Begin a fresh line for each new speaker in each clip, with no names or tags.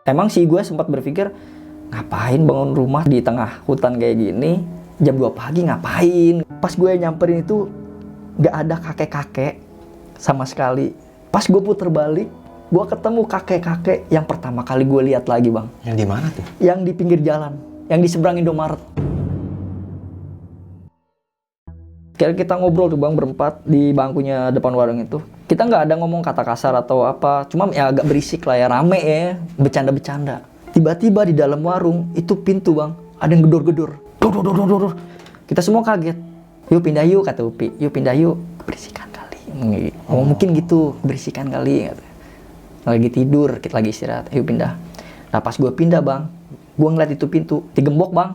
Emang sih gue sempat berpikir, ngapain bangun rumah di tengah hutan kayak gini, jam 2 pagi ngapain? Pas gue nyamperin itu, gak ada kakek-kakek sama sekali. Pas gue puter balik, gue ketemu kakek-kakek yang pertama kali gue lihat lagi, Bang.
Yang di mana tuh?
Yang di pinggir jalan, yang di seberang Indomaret. Kayak kita ngobrol tuh, Bang, berempat di bangkunya depan warung itu. Kita nggak ada ngomong kata kasar atau apa, cuma ya agak berisik lah ya, rame ya, bercanda-bercanda. Tiba-tiba di dalam warung itu pintu, Bang, ada yang gedor-gedor. Dor. Kita semua kaget. Yuk pindah yuk, kata Upi. Yuk pindah yuk. Berisikan kali. Mungkin gitu, berisikan kali. Lagi tidur, kita lagi istirahat. Yuk pindah. Nah pas gue pindah, Bang, gue ngeliat itu pintu digembok, Bang.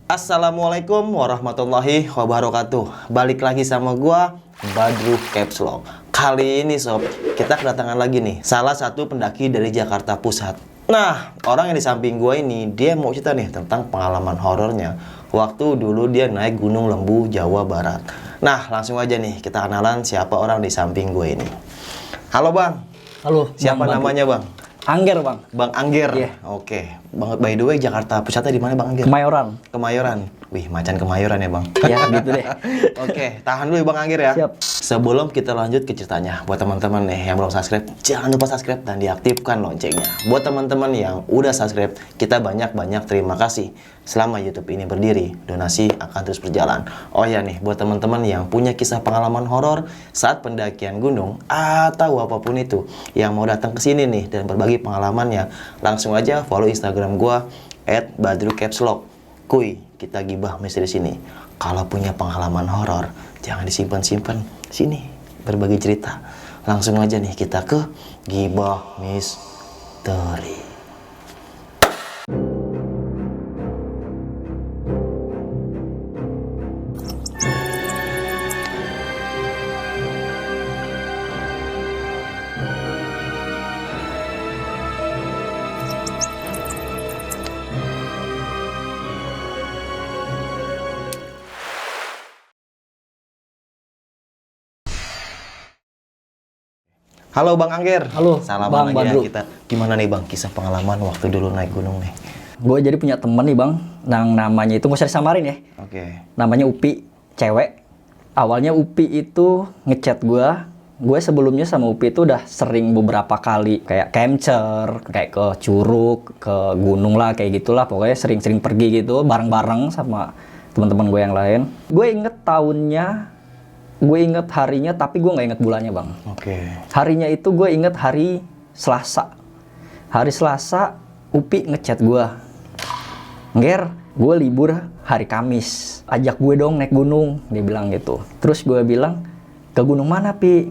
Assalamualaikum warahmatullahi wabarakatuh. Balik lagi sama gua, Badru Caps Lock. Kali ini sob, kita kedatangan lagi nih salah satu pendaki dari Jakarta Pusat. Nah, orang yang di samping gua ini, dia mau cerita nih tentang pengalaman horornya waktu dulu dia naik Gunung Lembu, Jawa Barat. Nah, langsung aja nih kita kenalan siapa orang di samping gue ini. Halo Bang.
Halo.
Siapa
Bang,
namanya Bang?
Angger, Bang.
Bang Angger.
Iya.
Oke. Bang, by the way, Jakarta Pusatnya di mana Bang Angger?
Kemayoran.
Kemayoran. Wih, macan Kemayoran ya Bang.
Ya gitu deh.
Oke, tahan dulu ya Bang Angger ya.
Siap.
Sebelum kita lanjut ke ceritanya, buat teman-teman nih yang belum subscribe, jangan lupa subscribe dan diaktifkan loncengnya. Buat teman-teman yang udah subscribe, kita banyak-banyak terima kasih. Selama YouTube ini berdiri, donasi akan terus berjalan. Oh ya nih, buat teman-teman yang punya kisah pengalaman horor saat pendakian gunung atau apapun itu, yang mau datang ke sini nih dan berbagi pengalamannya, langsung aja follow Instagram gua @badrukepslog. Kuy, kita gibah misteri sini. Kalau punya pengalaman horor, jangan disimpan-simpan. Sini, berbagi cerita. Langsung aja nih kita ke gibah misteri. Halo Bang Angger.
Halo,
Salaman
Bang
lagi ya
Badru.
kita. Gimana nih Bang kisah pengalaman waktu dulu naik gunung nih?
Gue jadi punya temen nih, Bang, yang namanya itu, nggak usah disamarin ya.
Oke.
Namanya Upi, cewek. Awalnya Upi itu ngechat gue. Gue sebelumnya sama Upi itu udah sering beberapa kali kayak camcer, kayak ke Curug, ke gunung lah, kayak gitulah. Pokoknya sering-sering pergi gitu bareng-bareng sama teman-teman gue yang lain. Gue inget tahunnya, gue inget harinya, tapi gue nggak inget bulannya, Bang.
Oke.
Harinya itu gue inget hari Selasa. Hari Selasa, Upi ngechat gue. Nger, gue libur hari Kamis. Ajak gue dong naik gunung, dia bilang gitu. Terus gue bilang, ke gunung mana, Pi?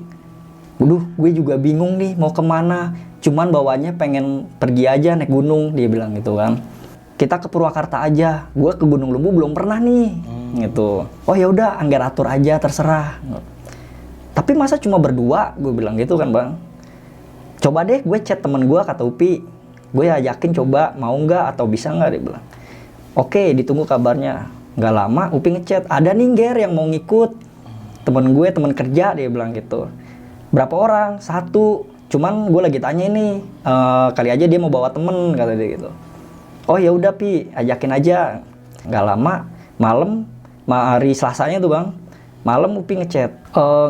Waduh, gue juga bingung nih mau kemana. Cuman bawanya pengen pergi aja naik gunung, dia bilang gitu kan. Kita ke Purwakarta aja. Gue ke Gunung Lembu belum pernah nih, gitu. Oh ya udah, Angger atur aja, terserah. Tapi masa cuma berdua, gue bilang gitu kan, Bang. Coba deh gue chat temen gue, kata Upi. Gue yakin coba, mau nggak atau bisa nggak, dia bilang. Oke, ditunggu kabarnya. Nggak lama, Upi ngechat, ada nih Nger yang mau ngikut. Temen gue, temen kerja, dia bilang gitu. Berapa orang? 1. Cuman gue lagi tanya ini, kali aja dia mau bawa temen, kata dia gitu. Oh ya udah Pi, ajakin aja. Nggak lama, malam, hari Selasanya tuh, Bang. Malam Upi ngechat,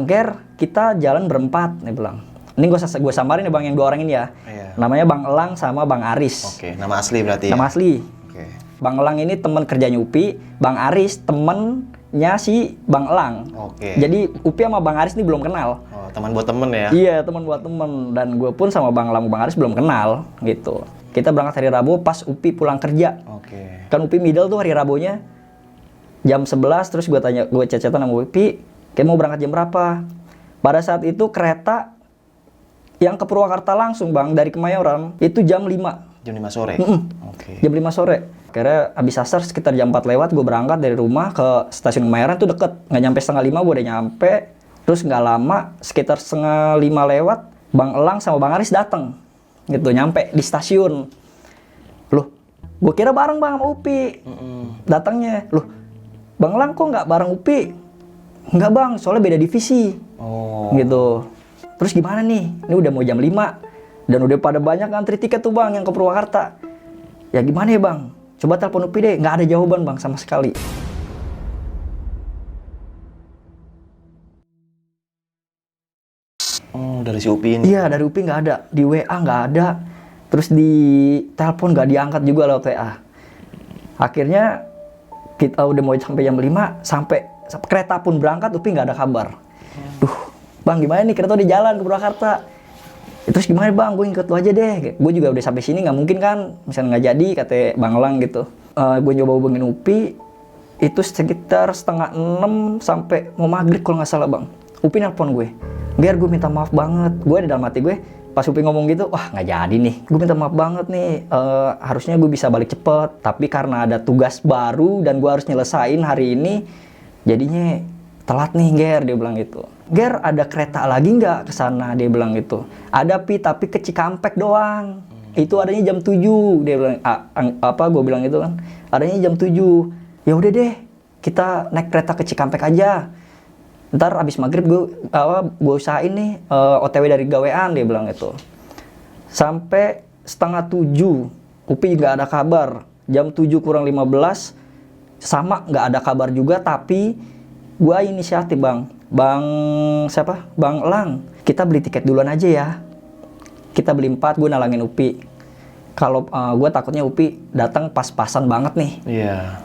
Nger, kita jalan berempat, dia bilang. Ini gue samarin ya, Bang, yang 2 orang ini ya.
Iya.
Namanya Bang Elang sama Bang Aris.
Oke, nama asli berarti ya?
Nama asli.
Oke.
Bang Elang ini teman kerjanya Upi, Bang Aris temennya si Bang Elang.
Oke.
Jadi Upi sama Bang Aris ini belum kenal.
Oh, teman buat temen ya?
Iya, teman buat temen. Dan gue pun sama Bang Elang, Bang Aris belum kenal, gitu. Kita berangkat hari Rabu pas Upi pulang kerja.
Oke.
Kan Upi middle tuh hari Rabunya jam 11, terus gue tanya, gue chat-chatan sama Upi, kayak mau berangkat jam berapa? Pada saat itu kereta yang ke Purwakarta langsung, Bang, dari Kemayoran, itu jam 5.
Jam 5 sore? Oke.
Jam 5 sore. Akhirnya abis asar sekitar jam 4 lewat, gue berangkat dari rumah ke stasiun Kemayoran, tuh deket. Nggak nyampe setengah 5, gue udah nyampe. Terus nggak lama, sekitar setengah 5 lewat, Bang Elang sama Bang Aris datang. Gitu, nyampe di stasiun. Loh, gue kira bareng, Bang, sama Upi. Datangnya. Loh, Bang Elang kok nggak bareng Upi? Nggak, Bang, soalnya beda divisi.
Oh.
Gitu. terus gimana nih? Ini udah mau jam 5 dan udah pada banyak ngantri tiket tuh bang yang ke Purwakarta. Ya gimana ya bang? Coba telepon UPI deh, nggak ada jawaban bang sama sekali.
Oh, dari si Upi ini.
Iya, dari UPI nggak ada, di WA nggak ada, terus di telepon nggak diangkat juga lewat WA. Akhirnya kita udah mau sampai jam 5, sampai kereta pun berangkat, UPI nggak ada kabar. Duh, bang gimana nih, kereta udah jalan ke Purwakarta. Terus gimana bang, gue ngikut lu aja deh. Gue juga udah sampai sini, nggak mungkin kan, misalnya nggak jadi, kata Bang Lang gitu. Gue nyoba hubungin UPI, itu sekitar 5:30 sampai mau maghrib kalau nggak salah bang. UPI nelpon gue. Biar gue minta maaf banget. Gue di dalam hati gue, pas UPI ngomong gitu, wah nggak jadi nih. Gue minta maaf banget nih. Harusnya gue bisa balik cepet. Tapi karena ada tugas baru dan gue harus nyelesain hari ini, jadinya telat nih Ger, dia bilang gitu. Ger, ada kereta lagi nggak ke sana? Dia bilang gitu. Ada Pi, tapi ke Cikampek doang. Itu adanya jam 7. Dia bilang, gue bilang gitu kan. Adanya jam 7. Ya udah deh, kita naik kereta ke Cikampek aja. Ntar abis maghrib gue usahain nih OTW dari gawean, dia bilang itu. Sampai 6:30 UPI nggak ada kabar. Jam 7 kurang 15 sama nggak ada kabar juga. Tapi gue inisiatif bang Lang, kita beli tiket duluan aja ya. Kita beli 4, gue nalangin UPI. Kalau gue takutnya UPI datang pas-pasan banget nih.
Iya.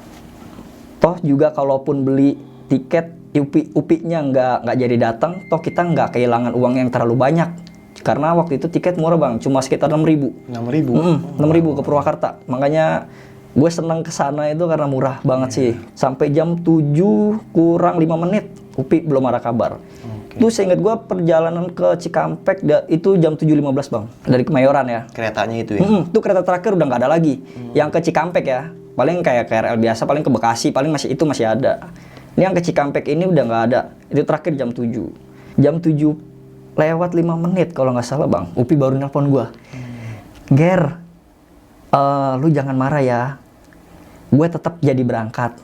Toh juga kalaupun beli tiket UPI-nya nggak jadi datang, toh kita nggak kehilangan uang yang terlalu banyak. Karena waktu itu tiket murah bang, cuma sekitar 6.000.
6.000?
6.000 ke Purwakarta. Makanya gue seneng kesana itu karena murah banget sih. Sampai jam 7 kurang 5 menit, UPI belum ada kabar. Itu seingat gue perjalanan ke Cikampek itu jam 7.15 bang. Dari Kemayoran ya.
Keretanya itu ya?
Itu kereta terakhir udah nggak ada lagi. Yang ke Cikampek ya. Paling kayak KRL biasa, paling ke Bekasi, paling masih ada. Ini yang ke Cikampek ini udah nggak ada. Itu terakhir jam 7. Jam 7 lewat 5 menit kalau nggak salah bang. UPI baru nelpon gue. Ger, lu jangan marah ya. Gue tetap jadi berangkat.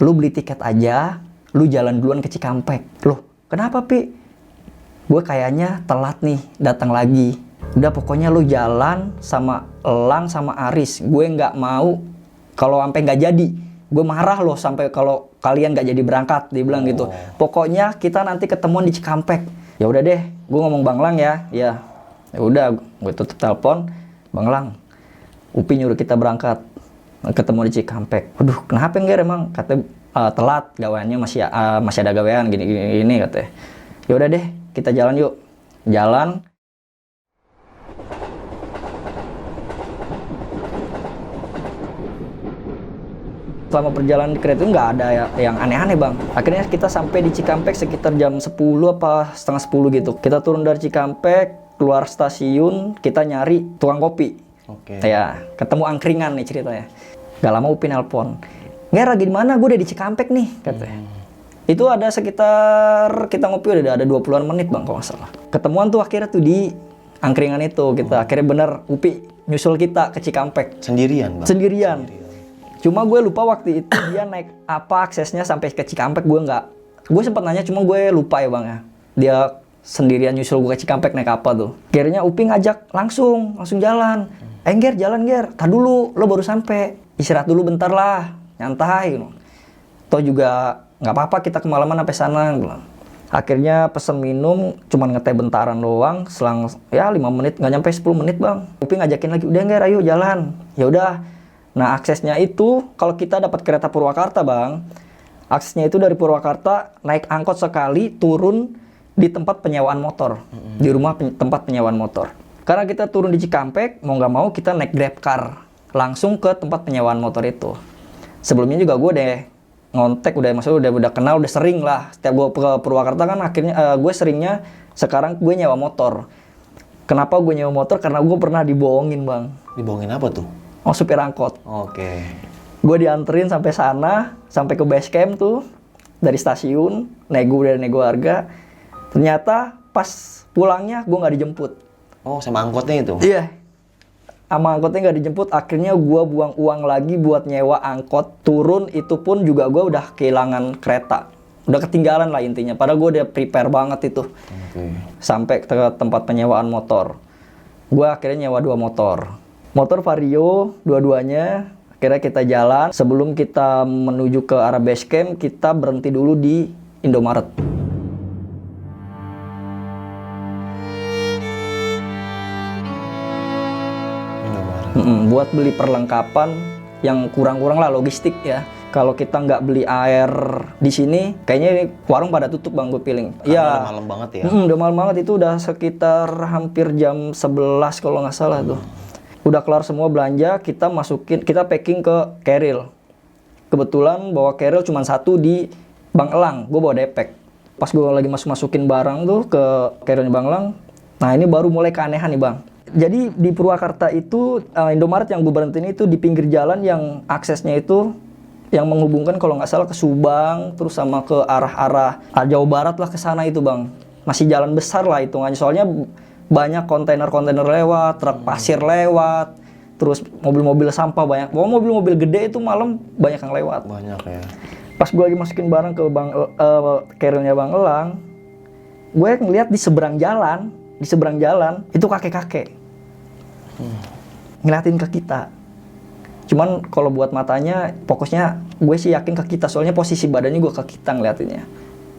Lu beli tiket aja, lu jalan duluan ke Cikampek. Loh, kenapa Pi? Gue kayaknya telat nih datang lagi. Udah pokoknya lu jalan sama Elang sama Aris. Gue nggak mau kalau sampai nggak jadi. Gue marah loh sampai kalau kalian nggak jadi berangkat. Dia bilang gitu. Pokoknya kita nanti ketemuan di Cikampek. Ya udah deh, gue ngomong Bang Lang ya. Ya udah, gue tutup telepon. Bang Lang, UPI nyuruh kita berangkat. Ketemu di Cikampek. Aduh, kenapa enggak emang? Katanya telat, gaweannya masih ada gawean gini katanya. Ya udah deh, kita jalan yuk. Jalan. Selama perjalanan di kereta itu nggak ada yang aneh-aneh bang. Akhirnya kita sampai di Cikampek sekitar jam 10 apa setengah 10 gitu. Kita turun dari Cikampek, keluar stasiun, kita nyari tukang kopi.
Oke.
Ya, ketemu angkringan nih ceritanya. Gak lama UPI nelpon. Nggak, lagi di mana? Gue udah di Cikampek nih, katanya. Itu ada sekitar, kita ngopi udah ada 20-an menit bang kalau nggak salah. Ketemuan tuh akhirnya tuh di angkringan itu. Kita akhirnya bener UPI nyusul kita ke Cikampek.
Sendirian bang?
Sendirian. Cuma gue lupa waktu itu dia naik apa aksesnya sampai ke Cikampek, gue nggak. Gue sempat nanya, cuma gue lupa ya bang ya. Dia sendirian nyusul gue ke Cikampek naik apa tuh. Akhirnya UPI ngajak langsung jalan. Ger, jalan Ger. Tar dulu, lo baru sampai. Istirahat dulu bentar lah, nyantai. Toh juga nggak apa-apa kita kemalaman sampai sana. Akhirnya pesen minum, cuman ngeteh bentaran doang. Selang ya 5 menit, nggak nyampe 10 menit bang. UPI ngajakin lagi, udah Ger, ayo jalan. Ya udah. Nah aksesnya itu kalau kita dapat kereta Purwakarta bang, aksesnya itu dari Purwakarta naik angkot sekali, turun di tempat penyewaan motor, di rumah tempat penyewaan motor. Karena kita turun di Cikampek, mau nggak mau kita naik Grab car langsung ke tempat penyewaan motor itu. Sebelumnya juga gue deh ngontek, maksudnya udah kenal, udah sering lah. Setiap gue ke Purwakarta kan akhirnya gue seringnya sekarang gue nyewa motor. Kenapa gue nyewa motor? Karena gue pernah dibohongin bang.
Dibohongin apa tuh?
Oh, supir angkot.
Oke.
Gue dianterin sampai sana, sampai ke base camp tuh, dari stasiun, dari nego harga. Ternyata pas pulangnya gue nggak dijemput.
Oh, sama angkotnya itu?
Iya. Sama angkotnya nggak dijemput, akhirnya gue buang uang lagi buat nyewa angkot. Turun itu pun juga gue udah kehilangan kereta. Udah ketinggalan lah intinya, padahal gue udah prepare banget itu.
Oke.
Sampai ke tempat penyewaan motor. Gue akhirnya nyewa 2 motor. Motor Vario, dua-duanya. Akhirnya kita jalan. Sebelum kita menuju ke arah base camp, kita berhenti dulu di Indomaret. Buat beli perlengkapan yang kurang-kurang lah, logistik ya. Kalau kita nggak beli air di sini, kayaknya warung pada tutup bang, gue feeling.
Udah malam banget ya.
Udah malam banget, itu udah sekitar hampir jam 11 kalau nggak salah tuh. Udah kelar semua belanja, kita packing ke carrier. Kebetulan bawa carrier cuma 1 di Bang Elang, gue bawa depek. Pas gue lagi masukin barang tuh ke carriernya Bang Elang, nah ini baru mulai keanehan nih bang. Jadi di Purwakarta itu Indomaret yang gue berhentiin itu di pinggir jalan yang aksesnya itu yang menghubungkan kalau nggak salah ke Subang terus sama ke arah-arah Jawa Barat lah, ke sana itu bang. Masih jalan besar lah hitungannya, soalnya banyak kontainer-kontainer lewat, truk pasir lewat, terus mobil-mobil sampah banyak. Bawa mobil-mobil gede itu malam banyak yang lewat.
Banyak ya.
Pas gue lagi masukin barang ke carrier-nya Bang Elang, gue ngeliat di seberang jalan itu kakek-kakek ngeliatin ke kita. Cuman kalau buat matanya, fokusnya gue sih yakin ke kita, soalnya posisi badannya gue ke kita ngeliatinnya.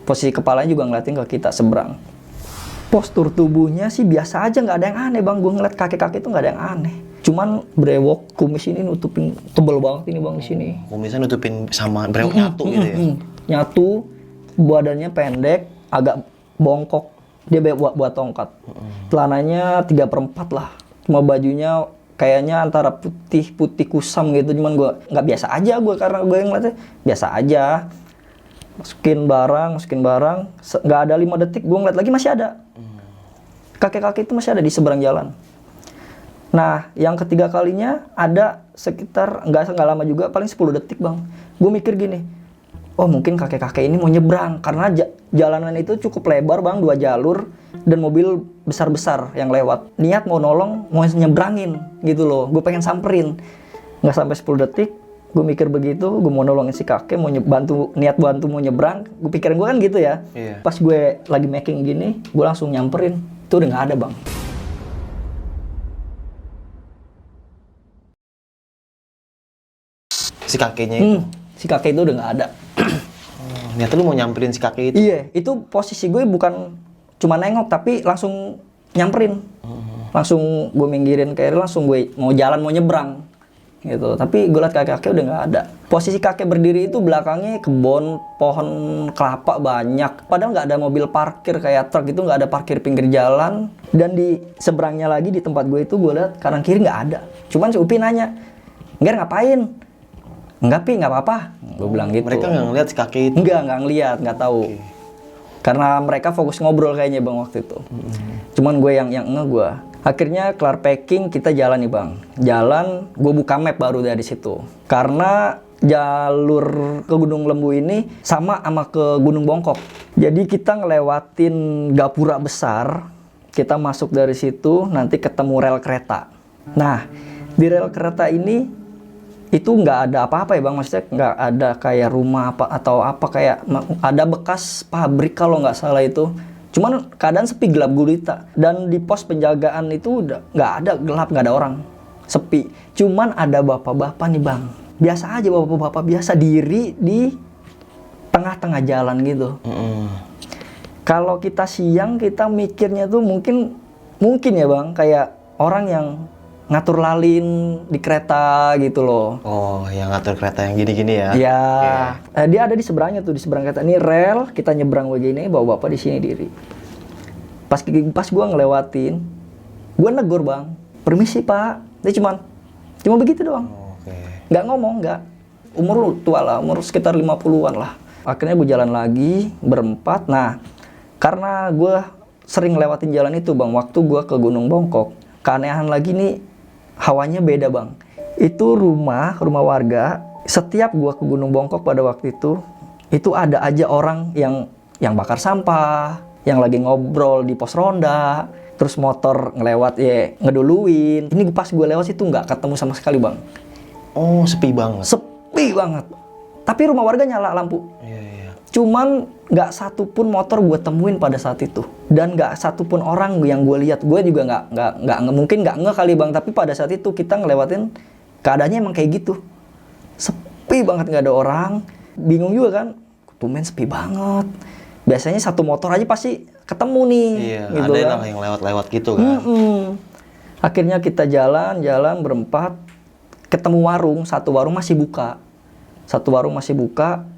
Posisi kepalanya juga ngeliatin ke kita seberang. Postur tubuhnya sih biasa aja, nggak ada yang aneh bang. Gue ngeliat kakek-kakek itu nggak ada yang aneh. Cuman brewok, kumis ini nutupin, tebel banget ini bang di sini.
Kumisnya nutupin sama brewok nyatu gitu ya?
Nyatu, badannya pendek, agak bongkok. Dia buat tongkat. Celananya 3/4 lah. Cuma bajunya kayaknya antara putih kusam gitu. Cuman gue nggak biasa aja gue, karena gue ngeliatnya biasa aja. Masukin barang, nggak ada 5 detik gue ngeliat lagi masih ada. Kakek-kakek itu masih ada di seberang jalan. Nah, yang ketiga kalinya ada sekitar nggak lama juga, paling 10 detik bang. Gue mikir gini, oh mungkin kakek-kakek ini mau nyebrang, karena jalanan itu cukup lebar bang, 2 jalur dan mobil besar-besar yang lewat. Niat mau nolong, mau nyebrangin gitu loh. Gue pengen samperin. Nggak sampai 10 detik, gue mikir begitu, gue mau nolongin si kakek, mau niat bantu mau nyebrang. Gue pikiran gue kan gitu ya.
Iya.
Pas gue lagi making gini, gue langsung nyamperin. Itu udah nggak ada bang.
Si kakeknya itu?
Si kakek itu udah nggak ada.
Ternyata lu mau nyamperin si kakek itu?
Iya, itu posisi gue bukan cuma nengok, tapi langsung nyamperin. Langsung gue minggirin kayak langsung gue mau jalan, mau nyebrang gitu. Tapi gue liat kakek udah nggak ada. Posisi kakek berdiri itu belakangnya kebun, pohon kelapa banyak. Padahal nggak ada mobil parkir kayak truk itu, nggak ada parkir pinggir jalan. Dan di seberangnya lagi di tempat gue itu gue liat kanan kiri nggak ada. Cuman si Upi nanya, "Ngger ngapain?" "Enggak Pi, nggak apa-apa." Gue bilang gitu.
Mereka nggak ngeliat si kakek itu?
Nggak ngeliat, nggak tahu. Okay. Karena mereka fokus ngobrol kayaknya bang waktu itu. Cuman gue yang ngeh gue. Akhirnya kelar packing, kita jalan nih bang. Jalan, gue buka map baru dari situ. Karena jalur ke Gunung Lembu ini sama ke Gunung Bongkok. Jadi kita ngelewatin gapura besar. Kita masuk dari situ, nanti ketemu rel kereta. Nah, di rel kereta ini itu nggak ada apa-apa ya bang, maksudnya nggak ada kayak rumah apa atau apa, kayak ada bekas pabrik kalau nggak salah itu. Cuman keadaan sepi, gelap gulita, dan di pos penjagaan itu udah nggak ada, gelap, nggak ada orang, sepi. Cuman ada bapak-bapak nih bang, biasa aja bapak-bapak biasa diri di tengah-tengah jalan gitu. Kalau kita siang kita mikirnya tuh mungkin ya bang, kayak orang yang ngatur lalin di kereta gitu loh.
Oh, yang ngatur kereta yang gini-gini ya?
Iya. Yeah. Dia ada di seberangnya tuh, di seberang kereta. Ini rel, kita nyebrang begini, bawa bapak di sini diri. Pas gue ngelewatin, gue negur bang, "Permisi pak." Dia cuma begitu doang. Nggak ngomong, nggak. Umur tua lah, umur sekitar 50-an lah. Akhirnya gue jalan lagi, berempat. Nah, karena gue sering lewatin jalan itu bang, waktu gue ke Gunung Bongkok, keanehan lagi nih, hawanya beda bang. Itu rumah warga. Setiap gua ke Gunung Bongkok pada waktu itu ada aja orang yang bakar sampah, yang lagi ngobrol di pos ronda, terus motor ngelewat ya ngeduluin. Ini pas gue lewat situ nggak ketemu sama sekali bang.
Oh, sepi banget.
Sepi banget. Tapi rumah warga nyala lampu.
Iya.
Cuman nggak satupun motor gue temuin pada saat itu, dan nggak satupun orang yang gue lihat. Gue juga nggak mungkin nggak nge kali bang, tapi pada saat itu kita ngelewatin keadaannya emang kayak gitu, sepi banget, nggak ada orang. Bingung juga kan, tumben sepi banget. Biasanya satu motor aja pasti ketemu nih.
Iya,
gitu
ada
kan.
lah yang lewat-lewat gitu kan.
Akhirnya kita jalan berempat, ketemu warung, satu warung masih buka.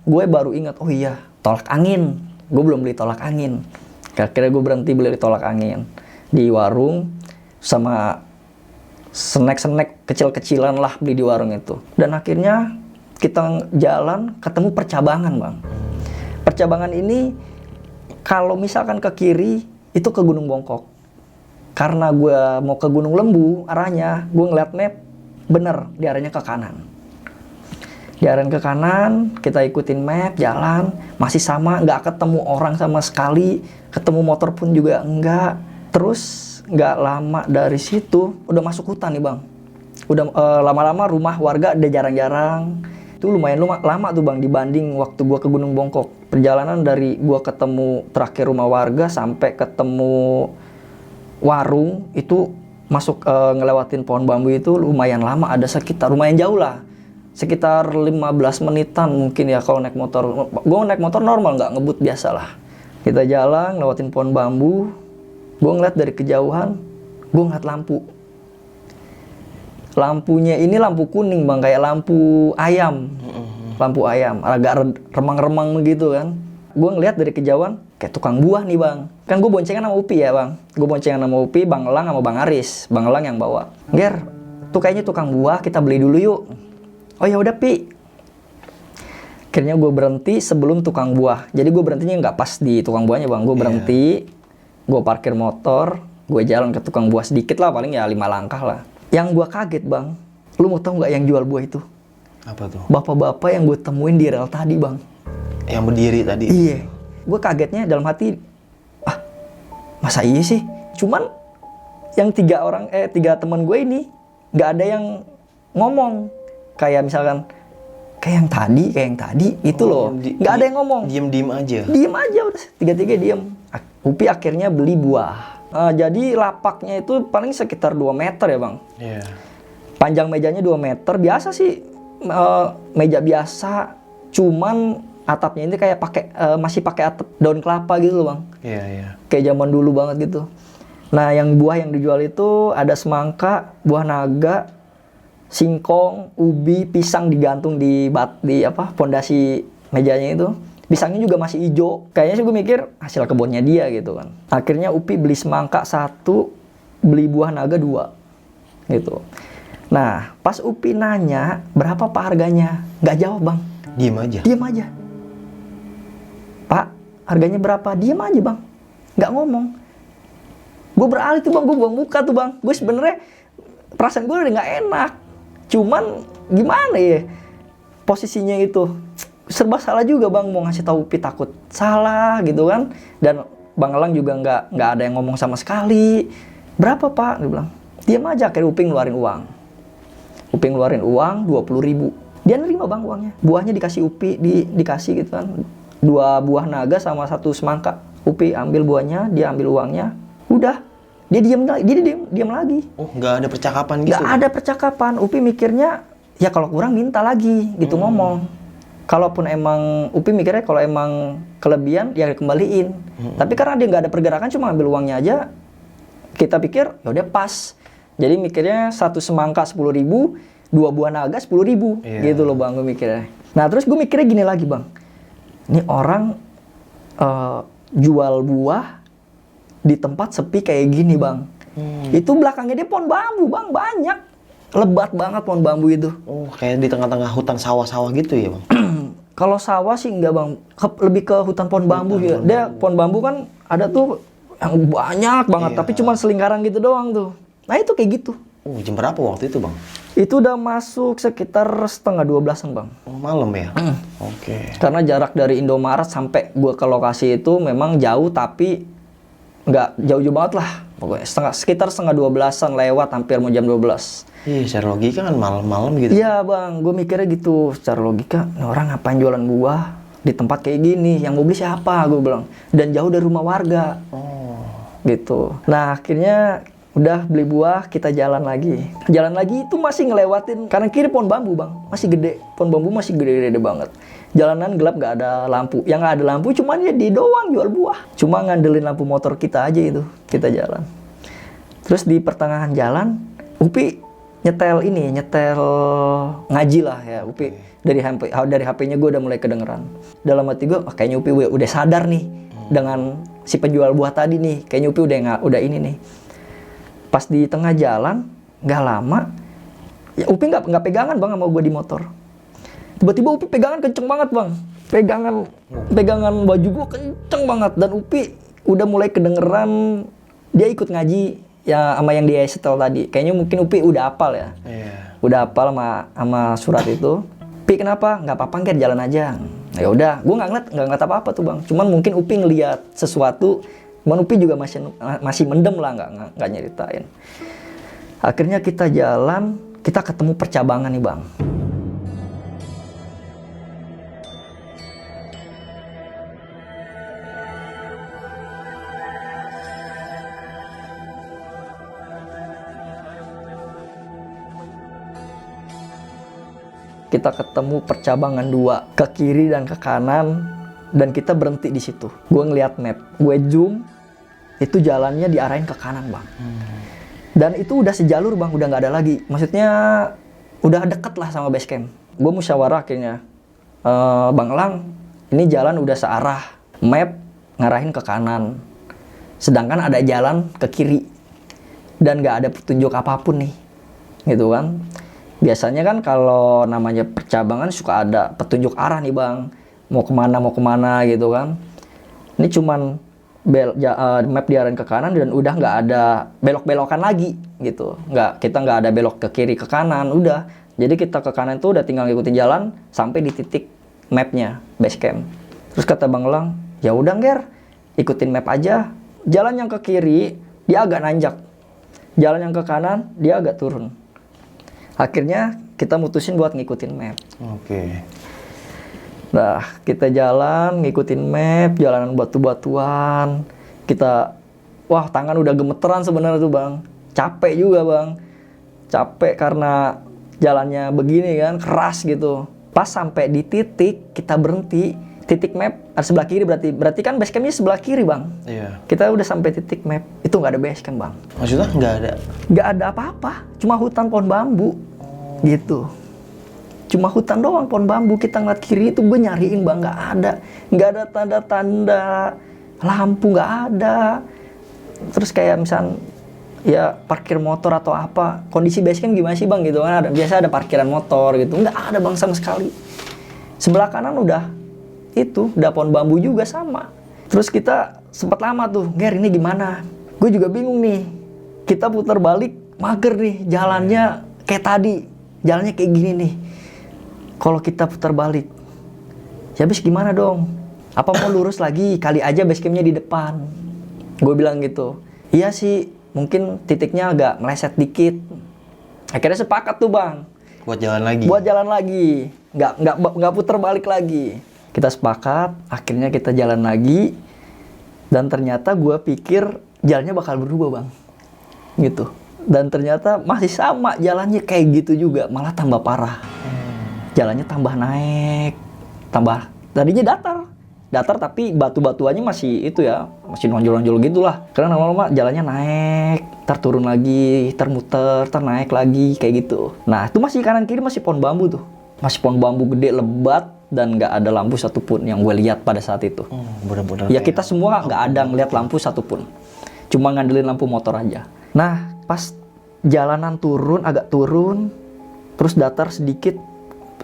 Gue baru ingat, oh iya, tolak angin. Gue belum beli tolak angin. Akhirnya gue berhenti beli tolak angin di warung, sama snack kecil-kecilan lah beli di warung itu. Dan akhirnya kita jalan ketemu percabangan bang. Percabangan ini kalau misalkan ke kiri itu ke Gunung Bongkok. Karena gue mau ke Gunung Lembu arahnya, gue ngeliat map, bener di arahnya ke kanan. Diarahin ke kanan, kita ikutin map, jalan, masih sama, nggak ketemu orang sama sekali, ketemu motor pun juga enggak. Terus nggak lama dari situ, udah masuk hutan nih bang. Udah lama-lama rumah warga udah jarang-jarang. Itu lumayan lama tuh bang, dibanding waktu gua ke Gunung Bongkok. Perjalanan dari gua ketemu terakhir rumah warga sampai ketemu warung, itu masuk ngelewatin pohon bambu itu lumayan lama, ada sekitar lumayan jauh lah. Sekitar 15 menitan mungkin ya kalau naik motor. Gue naik motor normal, nggak ngebut, biasa lah. Kita jalan, lewatin pohon bambu. Gue ngeliat dari kejauhan, gue ngeliat lampu. Lampunya ini lampu kuning bang, kayak lampu ayam. Lampu ayam, agak remang-remang begitu kan. Gue ngeliat dari kejauhan, kayak tukang buah nih bang. Kan gue boncengan sama Upi ya bang. Gue boncengan sama Upi, Bang Elang sama Bang Aris. Bang Elang yang bawa. Ger, tuh kayaknya tukang buah, kita beli dulu yuk. Oh ya udah Pi. Akhirnya gue berhenti sebelum tukang buah. Jadi gue berhentinya nggak pas di tukang buahnya bang. Gue berhenti, gue parkir motor, gue jalan ke tukang buah sedikit lah, paling ya 5 langkah lah. Yang gue kaget bang, lu mau tahu nggak yang jual buah itu?
Apa tuh?
Bapak-bapak yang gue temuin di rel tadi bang.
Yang berdiri tadi?
Iya. Gue kagetnya dalam hati, masa iya sih? Cuman yang 3 teman gue ini nggak ada yang ngomong. Kayak misalkan kayak yang tadi itu loh, nggak ada yang ngomong,
diem aja
udah 3 diem. Upi akhirnya beli buah. Jadi lapaknya itu paling sekitar 2 meter ya bang.
Iya.
Panjang mejanya 2 meter, biasa sih, meja biasa, cuman atapnya ini kayak masih pakai atap daun kelapa gitu loh bang.
Iya.
Kayak zaman dulu banget gitu. Nah yang buah yang dijual itu ada semangka, buah naga, singkong, ubi, pisang digantung di pondasi mejanya itu. Pisangnya juga masih hijau. Kayaknya sih gue mikir hasil kebunnya dia gitu kan. Akhirnya Upi beli semangka 1, beli buah naga 2 gitu. Nah pas Upi nanya berapa pak harganya, nggak jawab bang. Diem aja. Pak harganya berapa? Diem aja bang, nggak ngomong. Gue beralih tuh bang, gue buang muka tuh bang. Gue sebenarnya perasaan gue udah nggak enak. Cuman gimana ya, posisinya itu serba salah juga bang, mau ngasih tahu Upi takut salah gitu kan. Dan Bang Elang juga nggak ada yang ngomong sama sekali. Berapa pak? Dia bilang. Diam aja. Akhirnya Upi ngeluarin uang 20.000. Dia nerima bang uangnya. Buahnya dikasih Upi, dikasih gitu kan. 2 buah naga sama 1 semangka. Upi ambil buahnya, dia ambil uangnya. Udah. Dia diam lagi. Oh,
nggak ada percakapan gitu?
Nggak ada percakapan. Upi mikirnya, ya kalau kurang minta lagi, gitu ngomong. Kalaupun emang, Upi mikirnya kalau emang kelebihan, ya kembaliin. Tapi karena dia nggak ada pergerakan, cuma ambil uangnya aja, kita pikir, ya udah pas. Jadi mikirnya 1 semangka 10.000, 2 buah naga 10.000, gitu loh bang, gue mikirnya. Nah terus gue mikirnya gini lagi bang, ini orang jual buah di tempat sepi kayak gini bang. Itu belakangnya dia pohon bambu bang, banyak, lebat banget pohon bambu itu.
Oh kayak di tengah-tengah hutan sawah-sawah gitu ya bang?
Kalau sawah sih enggak bang, lebih ke hutan pohon bambu ya. Dia pohon bambu kan ada tuh yang banyak banget, tapi cuma selingkaran gitu doang tuh. Nah itu kayak gitu.
Jam berapa waktu itu bang?
Itu udah masuk sekitar 11:30 bang.
Oh malam ya? Oke.
Karena jarak dari Indomaret sampai gua ke lokasi itu memang jauh, tapi nggak jauh-jauh banget lah. Pokoknya sekitar 11:30-an lewat, hampir mau jam 12.
Iya, secara logika kan malam-malam gitu.
Iya bang, gue mikirnya gitu. Secara logika, orang ngapain jualan buah di tempat kayak gini, yang mau beli siapa, gue bilang, dan jauh dari rumah warga. Gitu. Nah akhirnya udah beli buah, kita jalan lagi itu masih ngelewatin kanan kiri pohon bambu bang, masih gede, pohon bambu masih gede-gede banget. Jalanan gelap, gak ada lampu, yang gak ada lampu cuman ya di doang jual buah, cuma ngandelin lampu motor kita aja itu, kita jalan. Terus di pertengahan jalan Upi nyetel ngaji lah ya. Upi dari HP-nya gue udah mulai kedengeran. Dalam hati gue, kayaknya Upi udah sadar nih dengan si penjual buah tadi nih, kayaknya Upi udah ini nih. Pas di tengah jalan, nggak lama, ya Upi nggak pegangan bang sama gue di motor. Tiba-tiba Upi pegangan kenceng banget bang, pegangan baju gue kenceng banget, dan Upi udah mulai kedengeran dia ikut ngaji ya sama yang dia setel tadi. Kayaknya mungkin Upi udah hafal ya, udah hafal sama surat itu. Pi kenapa? Nggak apa-apa, Nger, jalan aja. Ya udah, gue nggak ngeliat apa-apa tuh bang. Cuman mungkin Upi ngeliat sesuatu, cuman Upi juga masih mendem lah, nggak nyeritain. Akhirnya kita jalan, kita ketemu percabangan nih bang. Kita ketemu percabangan 2, ke kiri dan ke kanan, dan kita berhenti di situ. Gue ngeliat map, gue zoom, itu jalannya diarahin ke kanan bang. Dan itu udah sejalur bang, udah nggak ada lagi. Maksudnya udah deket lah sama base camp. Gue musyawarah akhirnya, Bang Elang, ini jalan udah searah, map ngarahin ke kanan, sedangkan ada jalan ke kiri, dan nggak ada petunjuk apapun nih, gitu kan. Biasanya kan kalau namanya percabangan suka ada petunjuk arah nih bang, mau kemana gitu kan. Ini cuman map diarahin ke kanan dan udah nggak ada belok-belokan lagi gitu. Kita nggak ada belok ke kiri ke kanan, udah. Jadi kita ke kanan tuh udah tinggal ngikutin jalan sampai di titik mapnya base camp. Terus kata Bang Elang, ya udah Nger, ikutin map aja. Jalan yang ke kiri dia agak nanjak, jalan yang ke kanan dia agak turun. Akhirnya kita mutusin buat ngikutin map.
Oke.
Nah, kita jalan ngikutin map, jalanan batu-batuan. Wah, tangan udah gemeteran sebenarnya tuh bang. Capek juga bang. Capek karena jalannya begini kan, keras gitu. Pas sampai di titik, kita berhenti. Titik map ada sebelah kiri, berarti kan base campnya sebelah kiri bang.
Iya.
Kita udah sampai titik map, itu nggak ada base camp bang.
Maksudnya nggak ada?
Nggak ada apa-apa, cuma hutan pohon bambu. Gitu, cuma hutan doang, pohon bambu. Kita ngeliat kiri itu, gue nyariin bang, nggak ada tanda-tanda lampu, nggak ada. Terus kayak misal ya parkir motor atau apa, kondisi base camp gimana sih bang gitu kan, biasa ada parkiran motor gitu, nggak ada bang sama sekali. Sebelah kanan udah pohon bambu juga sama. Terus kita sempat lama tuh, Ger ini gimana, gue juga bingung nih. Kita putar balik, mager nih jalannya kayak tadi. Jalannya kayak gini nih. Kalau kita putar balik, ya habis gimana dong? Apa mau lurus lagi? Kali aja base campnya di depan. Gue bilang gitu. Iya sih, mungkin titiknya agak meleset dikit. Akhirnya sepakat tuh bang.
Buat jalan lagi? Buat
jalan lagi. Nggak putar balik lagi. Kita sepakat, akhirnya kita jalan lagi. Dan ternyata gue pikir jalannya bakal berubah bang. Gitu. Dan ternyata masih sama jalannya kayak gitu juga, malah tambah parah. Jalannya tambah naik, tadinya datar tapi batu-batuannya masih itu ya, masih nonjol-nonjol gitulah. Karena lama-lama jalannya naik, turun lagi, muter, naik lagi kayak gitu. Nah itu masih kanan kiri masih pohon bambu tuh, masih pohon bambu gede lebat dan nggak ada lampu satupun yang gue lihat pada saat itu.
Bener-bener.
Ya kita semua nggak ada ngeliat lampu satupun, cuma ngandelin lampu motor aja. Nah pas jalanan agak turun, terus datar sedikit.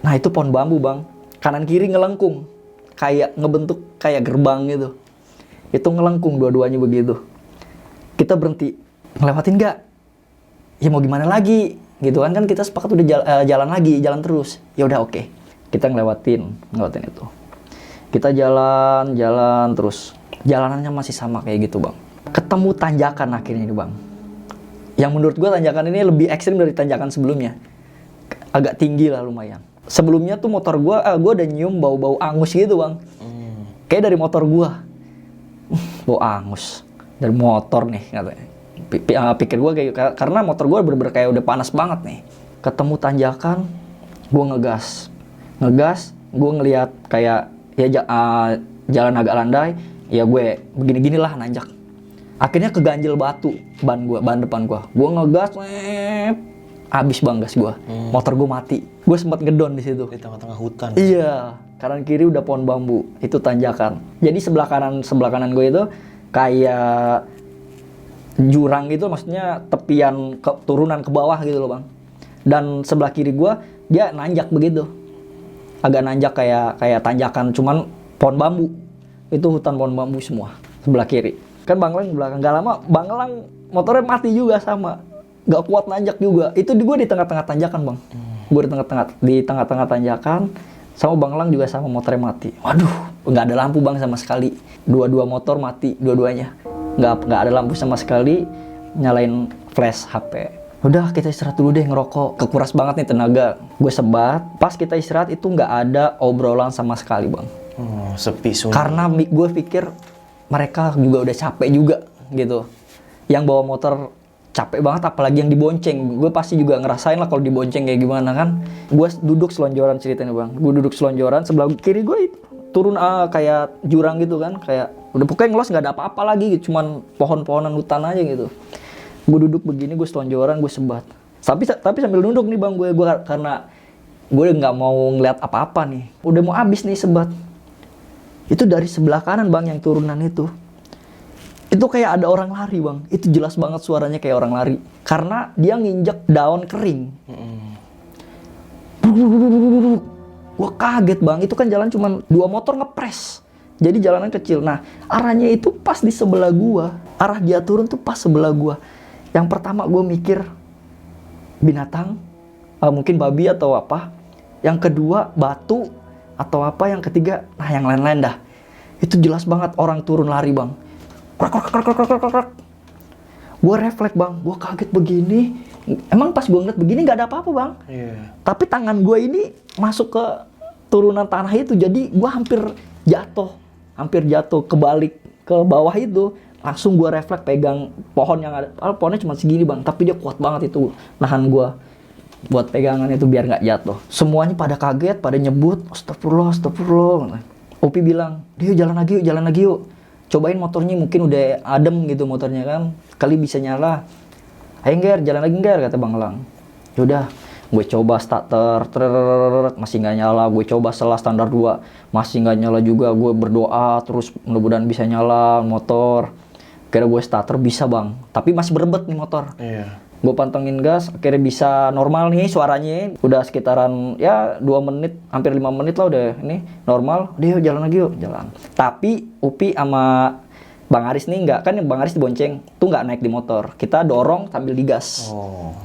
Nah itu pohon bambu bang, kanan kiri ngelengkung, kayak ngebentuk kayak gerbang gitu. Itu ngelengkung dua-duanya begitu. Kita berhenti, ngelewatin nggak? Ya mau gimana lagi, gitu kan kita sepakat udah jalan terus. Ya udah oke. Kita ngelewatin itu. Kita jalan terus. Jalanannya masih sama kayak gitu bang. Ketemu tanjakan akhirnya nih bang. Yang menurut gue tanjakan ini lebih ekstrim dari tanjakan sebelumnya. Agak tinggi lah lumayan. Sebelumnya tuh motor gue udah nyium bau-bau angus gitu bang. kayak dari motor gua. Bau angus dari motor nih katanya. Pikir gua kayak karena motor gua bener-bener kayak udah panas banget nih. Ketemu tanjakan, gua ngegas, gua ngelihat kayak ya jalan agak landai, ya gue begini-gini lah nanjak. Akhirnya keganjel batu ban depan gua ngegas, habis bang gas gua. Motor gua mati. Gue sempat ngedon di situ.
Di tengah-tengah hutan.
Iya, kanan kiri udah pohon bambu, itu tanjakan. Jadi sebelah kanan gue itu kayak jurang gitu, maksudnya tepian turunan ke bawah gitu loh bang. Dan sebelah kiri gue dia nanjak begitu, agak nanjak kayak tanjakan, cuman pohon bambu. Itu hutan pohon bambu semua sebelah kiri. Kan Bang Lang belakang, gak lama Bang Lang motornya mati juga sama, gak kuat nanjak juga. Itu gue di tengah-tengah tanjakan bang. Gue di tengah-tengah tanjakan, sama Bang Lang juga sama motornya mati. Waduh, nggak ada lampu bang sama sekali. Dua motor mati, dua-duanya. Nggak ada lampu sama sekali. Nyalain flash HP. Udah kita istirahat dulu deh ngerokok. Kekuras banget nih tenaga. Gue sebat. Pas kita istirahat itu nggak ada obrolan sama sekali bang.
Sepi sunyi.
Karena gue pikir mereka juga udah capek juga gitu. Yang bawa motor capek banget, apalagi yang dibonceng. Gue pasti juga ngerasain lah kalau dibonceng kayak gimana kan. Gue duduk selonjoran ceritanya bang. Gue duduk selonjoran, sebelah kiri gue itu turun kayak jurang gitu kan. Kayak udah pokoknya ngelos, nggak ada apa-apa lagi gitu. Cuman pohon-pohonan hutan aja gitu. Gue duduk begini, gue selonjoran, gue sebat. Tapi sambil nunduk nih bang, gue karena gue nggak mau ngeliat apa-apa nih. Udah mau habis nih sebat. Itu dari sebelah kanan bang yang turunan itu. Itu kayak ada orang lari bang. Itu jelas banget suaranya kayak orang lari. Karena dia nginjek daun kering. Gue kaget bang. Itu kan jalan cuma 2 motor ngepres. Jadi jalanan kecil. Nah arahnya itu pas di sebelah gua. Arah dia turun tuh pas sebelah gua. Yang pertama gue mikir binatang. Mungkin babi atau apa. Yang kedua batu atau apa. Yang ketiga nah yang lain-lain dah. Itu jelas banget orang turun lari bang. Gue refleks bang, gue kaget begini. Emang pas gue ngeliat begini nggak ada apa-apa bang. Tapi tangan gue ini masuk ke turunan tanah itu, jadi gue hampir jatuh kebalik ke bawah itu. Langsung gue refleks pegang pohon yang ada. Pohonnya cuma segini bang, tapi dia kuat banget itu nahan gue buat pegangan itu biar nggak jatuh. Semuanya pada kaget, pada nyebut, astagfirullah. Upi bilang, dia jalan lagi yuk. Cobain motornya, mungkin udah adem gitu motornya kan, kali bisa nyala. Ayo Nger, jalan lagi Nger, kata Bang Lang. Yaudah, gue coba starter, masih nggak nyala. Gue coba setelah standar 2, masih nggak nyala juga. Gue berdoa terus mudah-mudahan bisa nyala motor. Kira gue starter bisa bang, tapi masih berebet nih motor. Gue pantengin gas, akhirnya bisa normal nih suaranya. Udah sekitaran ya 2 menit, hampir 5 menit lah udah ini normal. Dia jalan lagi yuk, jalan. Tapi Upi sama Bang Aris nih enggak, kan yang Bang Aris dibonceng tuh nggak naik di motor. Kita dorong sambil digas.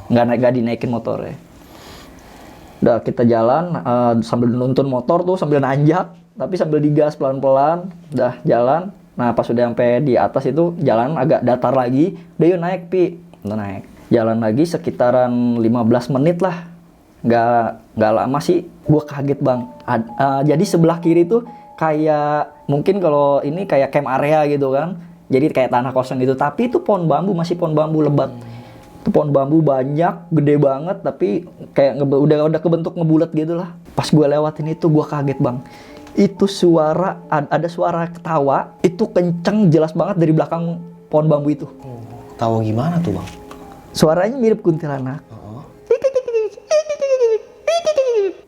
Nggak dinaikin motornya. Udah kita jalan sambil nuntun motor tuh sambil nanjak, tapi sambil digas pelan-pelan. Udah jalan. Nah pas udah sampai di atas itu jalan agak datar lagi. Udah yuk naik Pi, udah naik. Jalan lagi sekitaran 15 menit lah. Nggak lama sih. Gue kaget bang. Jadi sebelah kiri tuh kayak mungkin kalau ini kayak camp area gitu kan. Jadi kayak tanah kosong gitu. Tapi itu pohon bambu, masih pohon bambu lebat. Itu pohon bambu banyak, gede banget. Tapi kayak udah kebentuk ngebulat gitu lah. Pas gue lewatin itu gue kaget bang. Itu ada suara ketawa. Itu kenceng jelas banget dari belakang pohon bambu itu.
Tahu gimana tuh bang?
Suaranya mirip kuntilanak.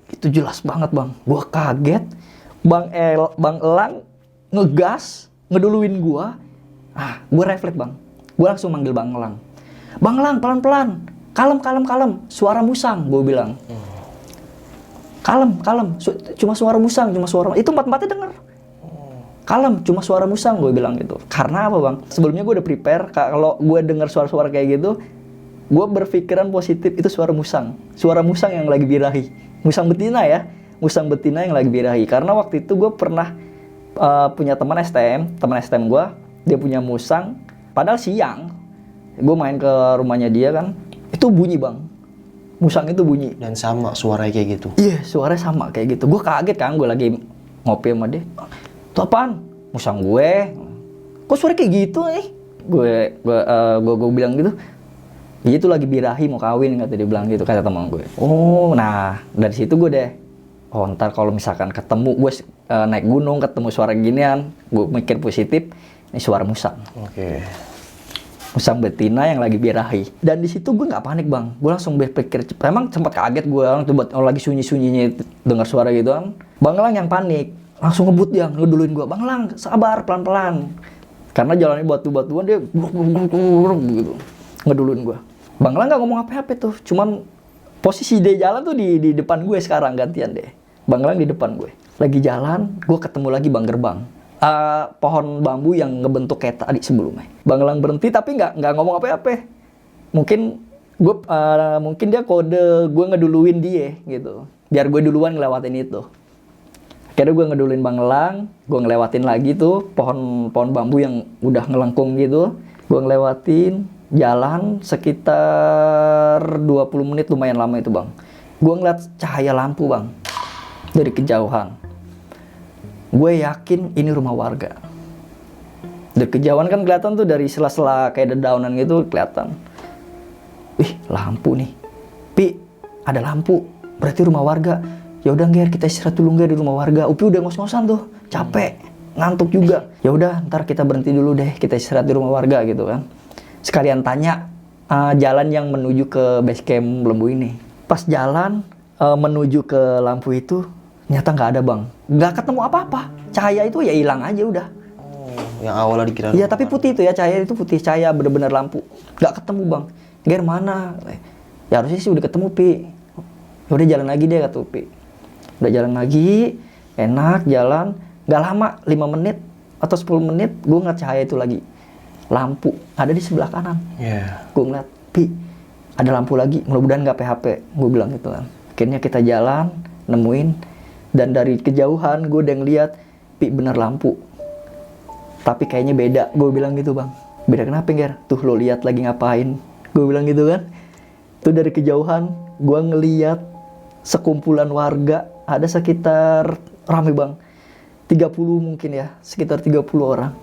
Itu jelas banget bang. Gua kaget. Bang Elang ngegas, ngeduluin gua. Gua refleks bang. Gua langsung manggil Bang Elang. Bang Elang pelan-pelan. Kalem. Suara musang, gua bilang. Kalem. Cuma suara musang, Itu empat-empatnya denger. Kalem, cuma suara musang, gue bilang gitu. Karena apa bang? Sebelumnya gue udah prepare, kalau gue denger suara-suara kayak gitu, gue berpikiran positif itu suara musang yang lagi birahi, musang betina yang lagi birahi. Karena waktu itu gue pernah punya teman STM gue, dia punya musang. Padahal siang, gue main ke rumahnya dia kan, itu bunyi bang, musang itu bunyi.
Dan sama suaranya kayak gitu.
Iya, suaranya sama kayak gitu. Gue kaget kan, gue lagi ngopi sama dia. Itu apaan? Musang gue. Kok suara kayak gitu nih? Gue bilang gitu. Itu lagi birahi mau kawin, kata dia bilang gitu, kata teman gue. Oh, nah dari situ gue deh, oh ntar kalau misalkan ketemu gue naik gunung ketemu suara ginian, gue mikir positif, ini suara musang.
Oke.
Musang betina yang lagi birahi. Dan di situ gue nggak panik bang, gue langsung berpikir, emang sempat kaget gue, lagi sunyi-sunyinya dengar suara gitu kan. Bang Lang yang panik, langsung ngebut dia, ngeduluin gue, Bang Lang sabar pelan-pelan. Karena jalannya batu-batuan dia gitu, ngeduluin gue. Bang Lang nggak ngomong apa-apa tuh, cuman posisi dia jalan tuh di depan gue sekarang gantian deh. Bang Lang di depan gue. Lagi jalan, gue ketemu lagi Bang Gerbang. Pohon bambu yang ngebentuk kayak tadi sebelumnya. Bang Lang berhenti tapi nggak ngomong apa-apa. Mungkin dia kode gue ngeduluin dia gitu. Biar gue duluan ngelewatin itu. Akhirnya gue ngeduluin Bang Lang, gue ngelewatin lagi tuh pohon bambu yang udah ngelengkung gitu. Gue ngelewatin, jalan sekitar 20 menit, lumayan lama itu bang. Gue ngeliat cahaya lampu bang dari kejauhan. Gue yakin ini rumah warga. Dari kejauhan kan kelihatan tuh, dari sela-sela kayak dedaunan gitu kelihatan. Wih, lampu nih. Pi, ada lampu. Berarti rumah warga. Ya udah Nger, kita istirahat dulu Nger di rumah warga. Upi udah ngos-ngosan tuh, capek, ngantuk juga. Ya udah, ntar kita berhenti dulu deh, kita istirahat di rumah warga gitu kan. Sekalian tanya jalan yang menuju ke base camp Lembu ini. Pas jalan menuju ke lampu itu, ternyata nggak ada bang. Nggak ketemu apa-apa. Cahaya itu ya hilang aja udah.
Oh, yang awalnya dikira.
Iya tapi putih itu ya, cahaya itu putih, cahaya bener-bener lampu. Nggak ketemu bang. Ger mana? Ya harusnya sih udah ketemu Pi. Ya udah jalan lagi deh kata Pi. Udah jalan lagi, enak jalan. Nggak lama, 5 menit atau 10 menit, gue ngeliat cahaya itu lagi. Lampu ada di sebelah kanan. Gue ngeliat, Pi, ada lampu lagi, mudah-mudahan nggak PHP. Gue bilang gitu kan. Akhirnya kita jalan, nemuin, dan dari kejauhan gue udah ngeliat, Pi bener lampu. Tapi kayaknya beda, gue bilang gitu bang. Beda kenapa Ger? Tuh lo lihat lagi ngapain? Gue bilang gitu kan. Tuh dari kejauhan, gue ngeliat sekumpulan warga, ada sekitar, rame bang, 30 mungkin ya, sekitar 30 orang.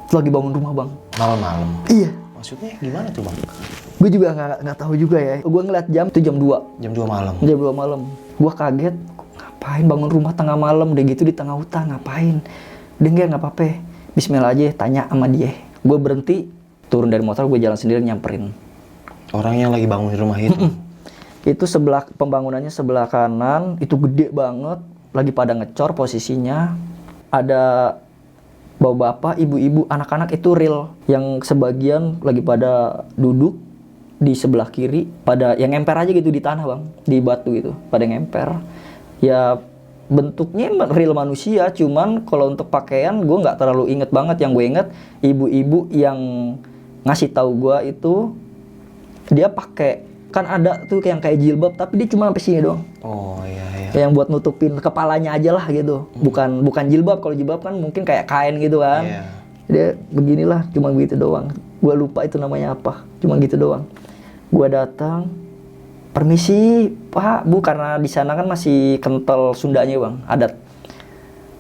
Lagi bangun rumah bang.
Malam-malam?
Iya.
Maksudnya gimana tuh bang?
Gue juga nggak tahu juga ya. Gue ngeliat jam itu jam 2.
Jam 2 malam?
Jam 2 malam. Gue kaget, ngapain bangun rumah tengah malam, udah gitu di tengah hutan, ngapain? Dengar nggak apa-apa, bismillah aja, tanya sama dia. Gue berhenti, turun dari motor, gue jalan sendiri nyamperin.
Orang yang lagi bangun di rumah itu?
Itu pembangunannya sebelah kanan, itu gede banget, lagi pada ngecor posisinya. Ada bapak-bapak, ibu-ibu, anak-anak itu real, yang sebagian lagi pada duduk di sebelah kiri, pada yang ngemper aja gitu di tanah bang, di batu gitu, pada ngemper. Ya bentuknya real manusia, cuman kalau untuk pakaian gue nggak terlalu inget banget. Yang gue inget ibu-ibu yang ngasih tahu gue itu dia pakai, kan ada tuh yang kayak jilbab tapi dia cuma sampai sini doang.
Oh iya iya.
Yang buat nutupin kepalanya aja lah gitu. Bukan jilbab. Kalau jilbab kan mungkin kayak kain gitu kan.
Iya.
Dia beginilah, cuma gitu doang. Gua lupa itu namanya apa. Cuma gitu doang. Gua datang, permisi Pak, Bu, karena di sana kan masih kental Sundanya bang, adat.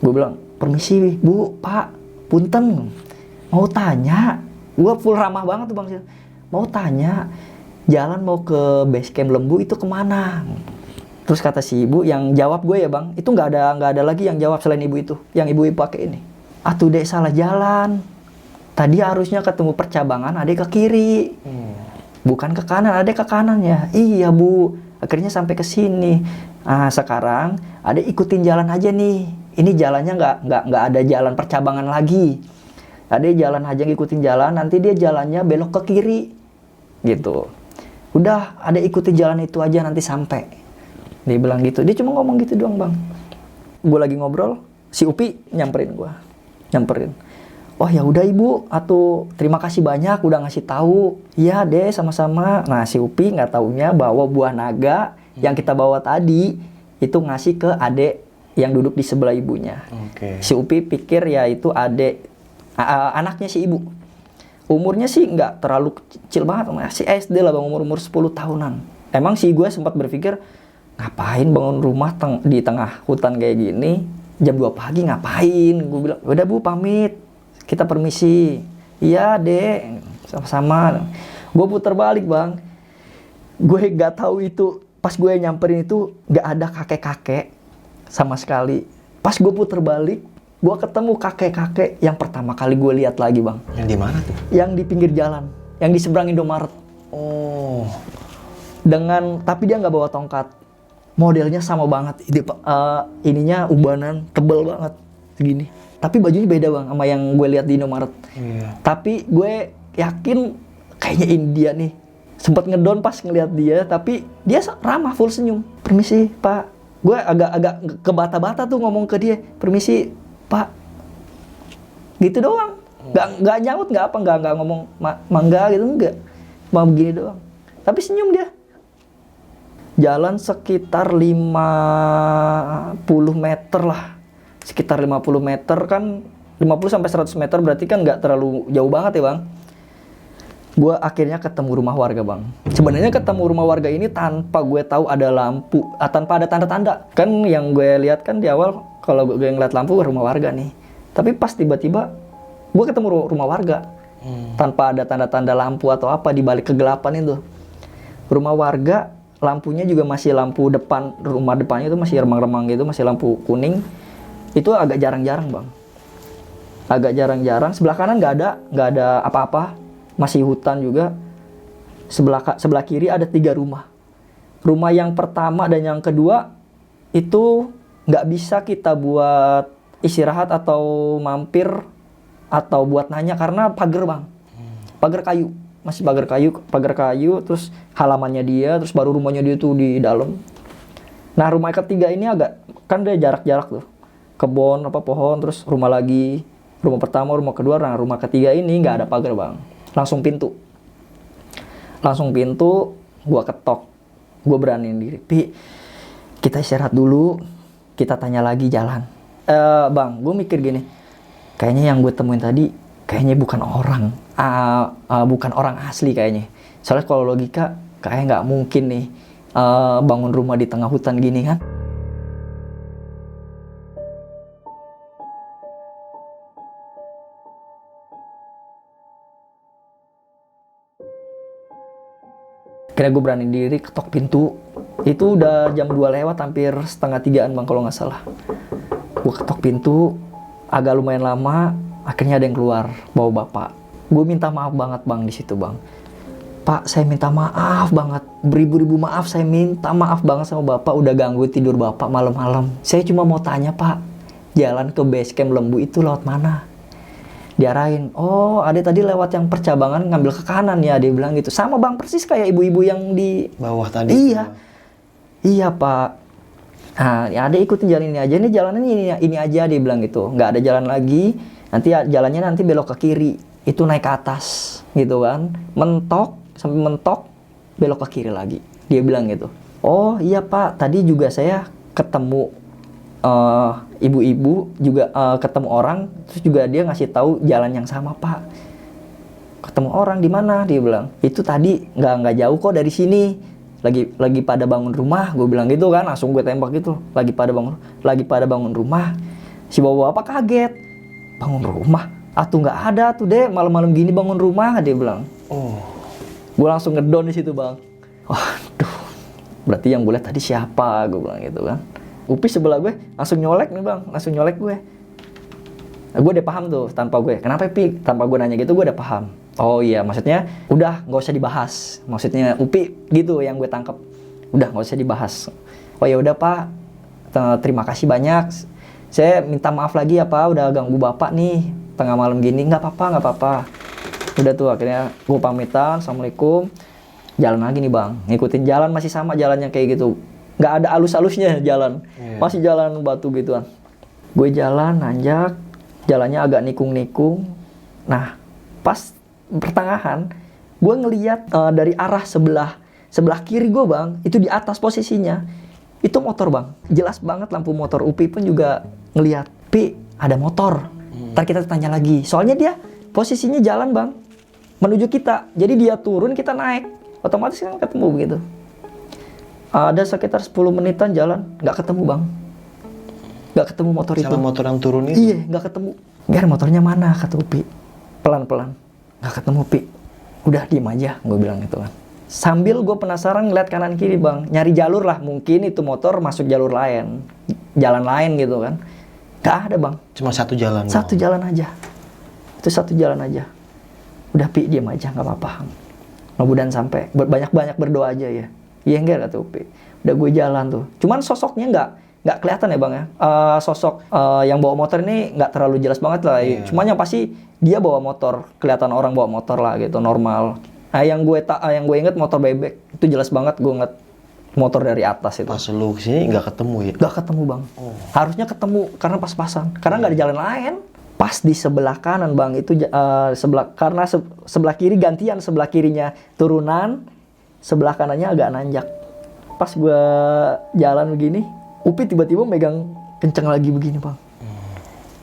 Gue bilang, permisi Bu, Pak, punten, mau tanya. Gua full ramah banget tuh bang. Mau tanya, jalan mau ke base camp Lembu itu kemana? Terus kata si ibu yang jawab gue ya bang, itu nggak ada lagi yang jawab selain ibu itu, yang ibu pakai ini. Atuh dek salah jalan. Tadi harusnya ketemu percabangan, adek ke kiri, bukan ke kanan, adek ke kanan ya. Iya Bu, akhirnya sampai ke sini. Ah sekarang adek ikutin jalan aja nih. Ini jalannya nggak ada jalan percabangan lagi. Adek jalan aja ngikutin jalan, nanti dia jalannya belok ke kiri, gitu. Udah, ada ikutin jalan itu aja nanti sampai. Dia bilang gitu. Dia cuma ngomong gitu doang bang. Gue lagi ngobrol, si Upi nyamperin gue. Oh ya udah Ibu, atau terima kasih banyak udah ngasih tahu. Iya deh sama-sama. Nah si Upi nggak taunya bahwa buah naga yang kita bawa tadi itu ngasih ke adek yang duduk di sebelah ibunya. Si Upi pikir ya itu adek anaknya si ibu. Umurnya sih nggak terlalu kecil banget, masih SD lah bang, umur 10 tahunan. Emang sih gue sempat berpikir, ngapain bangun rumah di tengah hutan kayak gini, Jam 2 pagi ngapain? Gue bilang, udah Bu pamit, kita permisi. Iya dek, sama-sama. Gue putar balik bang. Gue gak tahu itu, pas gue nyamperin itu gak ada kakek-kakek sama sekali. Pas gue putar balik, gue ketemu kakek-kakek yang pertama kali gue lihat lagi bang.
Yang di mana tuh?
Yang di pinggir jalan, yang di seberang Indomaret.
Oh.
Tapi dia nggak bawa tongkat. Modelnya sama banget. Ininya ubanan, tebel banget, segini. Tapi bajunya beda bang, sama yang gue lihat di Indomaret.
Iya.
Tapi gue yakin kayaknya India nih. Sempat ngedon pas ngeliat dia, tapi dia ramah, full senyum. Permisi Pak. Gue agak kebata-bata tuh ngomong ke dia. Permisi Pak. Gitu doang. Nggak nyaut, nggak ngomong mangga gitu, enggak. Cuma begini doang. Tapi senyum dia. Jalan sekitar 50 meter lah. Sekitar 50 meter kan, 50 sampai 100 meter berarti kan nggak terlalu jauh banget ya bang. Gue akhirnya ketemu rumah warga bang. Sebenarnya ketemu rumah warga ini tanpa gue tahu ada lampu, tanpa ada tanda-tanda. Kan yang gue lihat kan di awal, kalau gue ngeliat lampu rumah warga nih. Tapi pas tiba-tiba gue ketemu rumah warga. Tanpa ada tanda-tanda lampu atau apa di balik kegelapan itu. Rumah warga, lampunya juga masih lampu depan, rumah depannya itu masih remang-remang gitu, masih lampu kuning. Itu agak jarang-jarang bang. Agak jarang-jarang. Sebelah kanan nggak ada apa-apa, masih hutan juga. Sebelah kiri ada 3 rumah. Rumah yang pertama dan yang kedua itu nggak bisa kita buat istirahat atau mampir atau buat nanya karena pagar bang, pagar kayu. Masih pagar kayu, terus halamannya dia, terus baru rumahnya dia tuh di dalam. Nah rumah ketiga ini agak, kan dia jarak-jarak tuh, kebun, pohon, terus rumah lagi, rumah pertama, rumah kedua. Nah rumah ketiga ini nggak ada pagar bang, langsung pintu, gua ketok, gua beraniin diri, Pi, kita istirahat dulu, kita tanya lagi jalan. Bang, gue mikir gini, kayaknya yang gue temuin tadi kayaknya bukan orang. Bukan orang asli kayaknya. Soalnya kalau logika kayaknya nggak mungkin nih bangun rumah di tengah hutan gini kan. Kira gue berani diri ketok pintu. Itu udah jam 2 lewat, hampir setengah 3-an bang kalau nggak salah. Gue ketok pintu, agak lumayan lama. Akhirnya ada yang keluar, bawa bapak. Gue minta maaf banget bang di situ bang. Pak, saya minta maaf banget, beribu-ribu maaf, saya minta maaf banget sama bapak udah ganggu tidur bapak malam-malam. Saya cuma mau tanya pak, jalan ke base camp Lembu itu lewat mana? Diarahin, oh ada tadi lewat yang percabangan ngambil ke kanan ya, dia bilang gitu. Sama bang, persis kayak ibu-ibu yang di
bawah tadi.
Iya, iya pak. Nah, ya ada ikutin jalan ini aja, nih jalannya ini aja, dia bilang gitu. Nggak ada jalan lagi, nanti jalannya nanti belok ke kiri. Itu naik ke atas gitu kan, sampai mentok belok ke kiri lagi, dia bilang gitu. Oh iya pak, tadi juga saya ketemu ibu-ibu juga, ketemu orang, terus juga dia ngasih tahu jalan yang sama pak. Ketemu orang di mana, dia bilang itu tadi nggak jauh kok dari sini, lagi pada bangun rumah, gue bilang gitu kan, langsung gue tembak gitu, lagi pada bangun rumah. Si bapak kaget, bangun rumah? Atuh nggak ada tuh deh, malam-malam gini bangun rumah, dia bilang. Oh, gue langsung ngedon di situ bang. Waduh, berarti yang gue lihat tadi siapa, gue bilang gitu kan. Upi sebelah gue langsung nyolek nih bang, langsung nyolek gue. Nah, gue udah paham tuh tanpa gue. Kenapa Pi? Tanpa gue nanya gitu gue udah paham. Oh iya, maksudnya udah nggak usah dibahas. Maksudnya Upi gitu yang gue tangkap. Udah nggak usah dibahas. Oh ya udah Pak, terima kasih banyak. Saya minta maaf lagi ya Pak, udah ganggu bapak nih tengah malam gini. Nggak apa-apa. Udah tuh akhirnya gue pamitan, assalamualaikum. Jalan lagi nih bang, ngikutin jalan masih sama jalannya kayak gitu. Nggak ada alus-alusnya jalan, masih jalan batu gituan. Gue jalan nanjak, jalannya agak nikung-nikung. Nah pas pertengahan, gue ngeliat dari arah sebelah kiri gue bang, itu di atas posisinya, itu motor bang. Jelas banget lampu motor. Upi pun juga ngeliat, Pi ada motor. Ntar kita tanya lagi, soalnya dia posisinya jalan bang, menuju kita. Jadi dia turun, kita naik, otomatis kan ketemu begitu. Ada sekitar 10 menitan jalan, nggak ketemu bang. Nggak ketemu motor itu.
Sama motor yang turun itu?
Iya, nggak ketemu. Ger, motornya mana, kata Upi. Pelan-pelan. Nggak ketemu, Pi. Udah, diem aja, gue bilang gitu kan. Sambil gue penasaran ngeliat kanan kiri, Bang. Nyari jalur lah, mungkin itu motor masuk jalur lain. Jalan lain gitu kan. Nggak ada, Bang.
Cuma satu jalan?
Satu jalan aja. Itu satu jalan aja. Udah, Pi, diem aja, nggak apa-apa. Mudah-mudahan sampai. Banyak-banyak berdoa aja ya. Iya, Ger, kata Upi. Udah gue jalan tuh. Cuman sosoknya nggak kelihatan ya, Bang ya. Sosok yang bawa motor ini nggak terlalu jelas banget lah.
Iya.
Cuman yang pasti dia bawa motor, kelihatan orang bawa motor lah gitu, normal. Yang gue inget motor bebek itu jelas banget, gue ngeliat motor dari atas itu.
Pas lu kesini nggak ketemu ya?
Nggak ketemu, Bang. Harusnya ketemu karena pas-pasan. Karena nggak ada jalan lain. Pas di sebelah kanan, Bang, itu karena sebelah kiri gantian, sebelah kirinya turunan, sebelah kanannya agak nanjak. Pas gue jalan begini, Upi tiba-tiba megang kenceng lagi begini, Bang.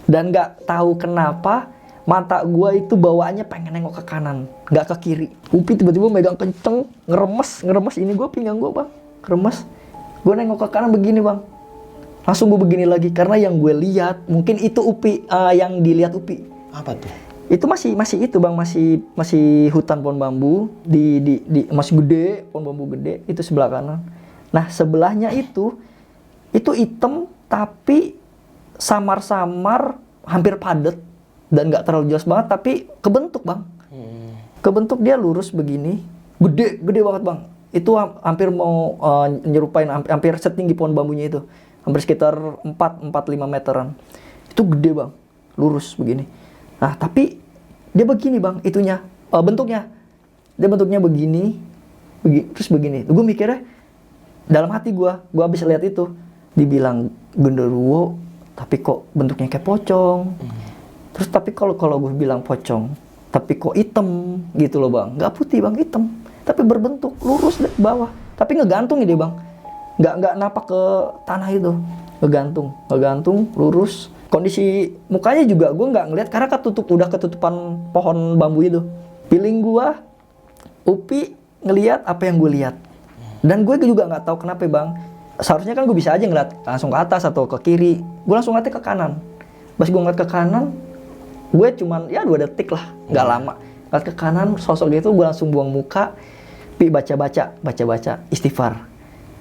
Dan nggak tahu kenapa mata gue itu bawaannya pengen nengok ke kanan, nggak ke kiri. Upi tiba-tiba megang kenceng, ngeremes ini gue, pinggang gue, Bang, ngeremes. Gue nengok ke kanan begini, Bang. Langsung gue begini lagi karena yang gue lihat mungkin itu Upi, yang dilihat Upi.
Apa tuh?
Itu masih itu, Bang, masih hutan pohon bambu masih gede, pohon bambu gede itu sebelah kanan. Nah, sebelahnya itu hitam tapi samar-samar, hampir padat dan nggak terlalu jelas banget, tapi kebentuk, Bang. Kebentuk dia lurus begini, gede banget, Bang. Itu hampir mau nyerupain hampir setinggi pohon bambunya itu. Hampir sekitar 4-5 meteran. Itu gede, Bang. Lurus begini. Nah, tapi dia begini, Bang, itunya, bentuknya. Dia bentuknya begini, terus begini. Gue mikirnya, dalam hati gue habis lihat itu, dibilang genderuwo, tapi kok bentuknya kayak pocong. Terus tapi kalau gue bilang pocong, tapi kok hitam gitu loh, Bang. Nggak putih, Bang, hitam. Tapi berbentuk lurus dari bawah. Tapi ngegantung dia, Bang. Nggak napak ke tanah itu. Ngegantung lurus. Kondisi mukanya juga gue nggak ngeliat karena udah ketutupan pohon bambu itu. Feeling gue, Upi ngeliat apa yang gue lihat. Dan gue juga nggak tahu kenapa, Bang. Seharusnya kan gue bisa aja ngeliat langsung ke atas atau ke kiri. Gue langsung ngeliatnya ke kanan. Pas gue ngeliat ke kanan, gue cuman 2 detik lah, nggak lama. Ngeliat ke kanan, sosok dia itu gue langsung buang muka. Pi baca-baca istighfar.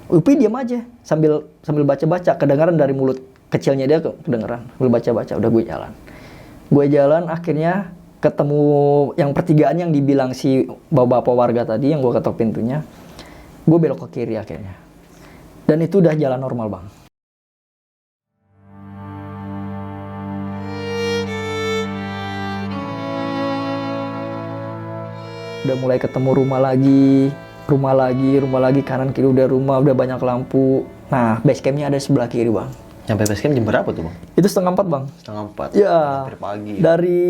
Upi diam aja sambil baca-baca, kedengaran dari mulut kecilnya dia kedengaran. Sambil baca-baca, udah gue jalan akhirnya ketemu yang pertigaan yang dibilang si bapak warga tadi yang gue ketok pintunya. Gue belok ke kiri akhirnya. Dan itu udah jalan normal, Bang. Udah mulai ketemu rumah lagi, kanan kiri udah rumah, udah banyak lampu. Nah, base campnya ada sebelah kiri, Bang.
Nyampe base camp jam berapa tuh, Bang?
Itu 3:30, Bang.
3:30?
Ya,
hampir pagi.
Dari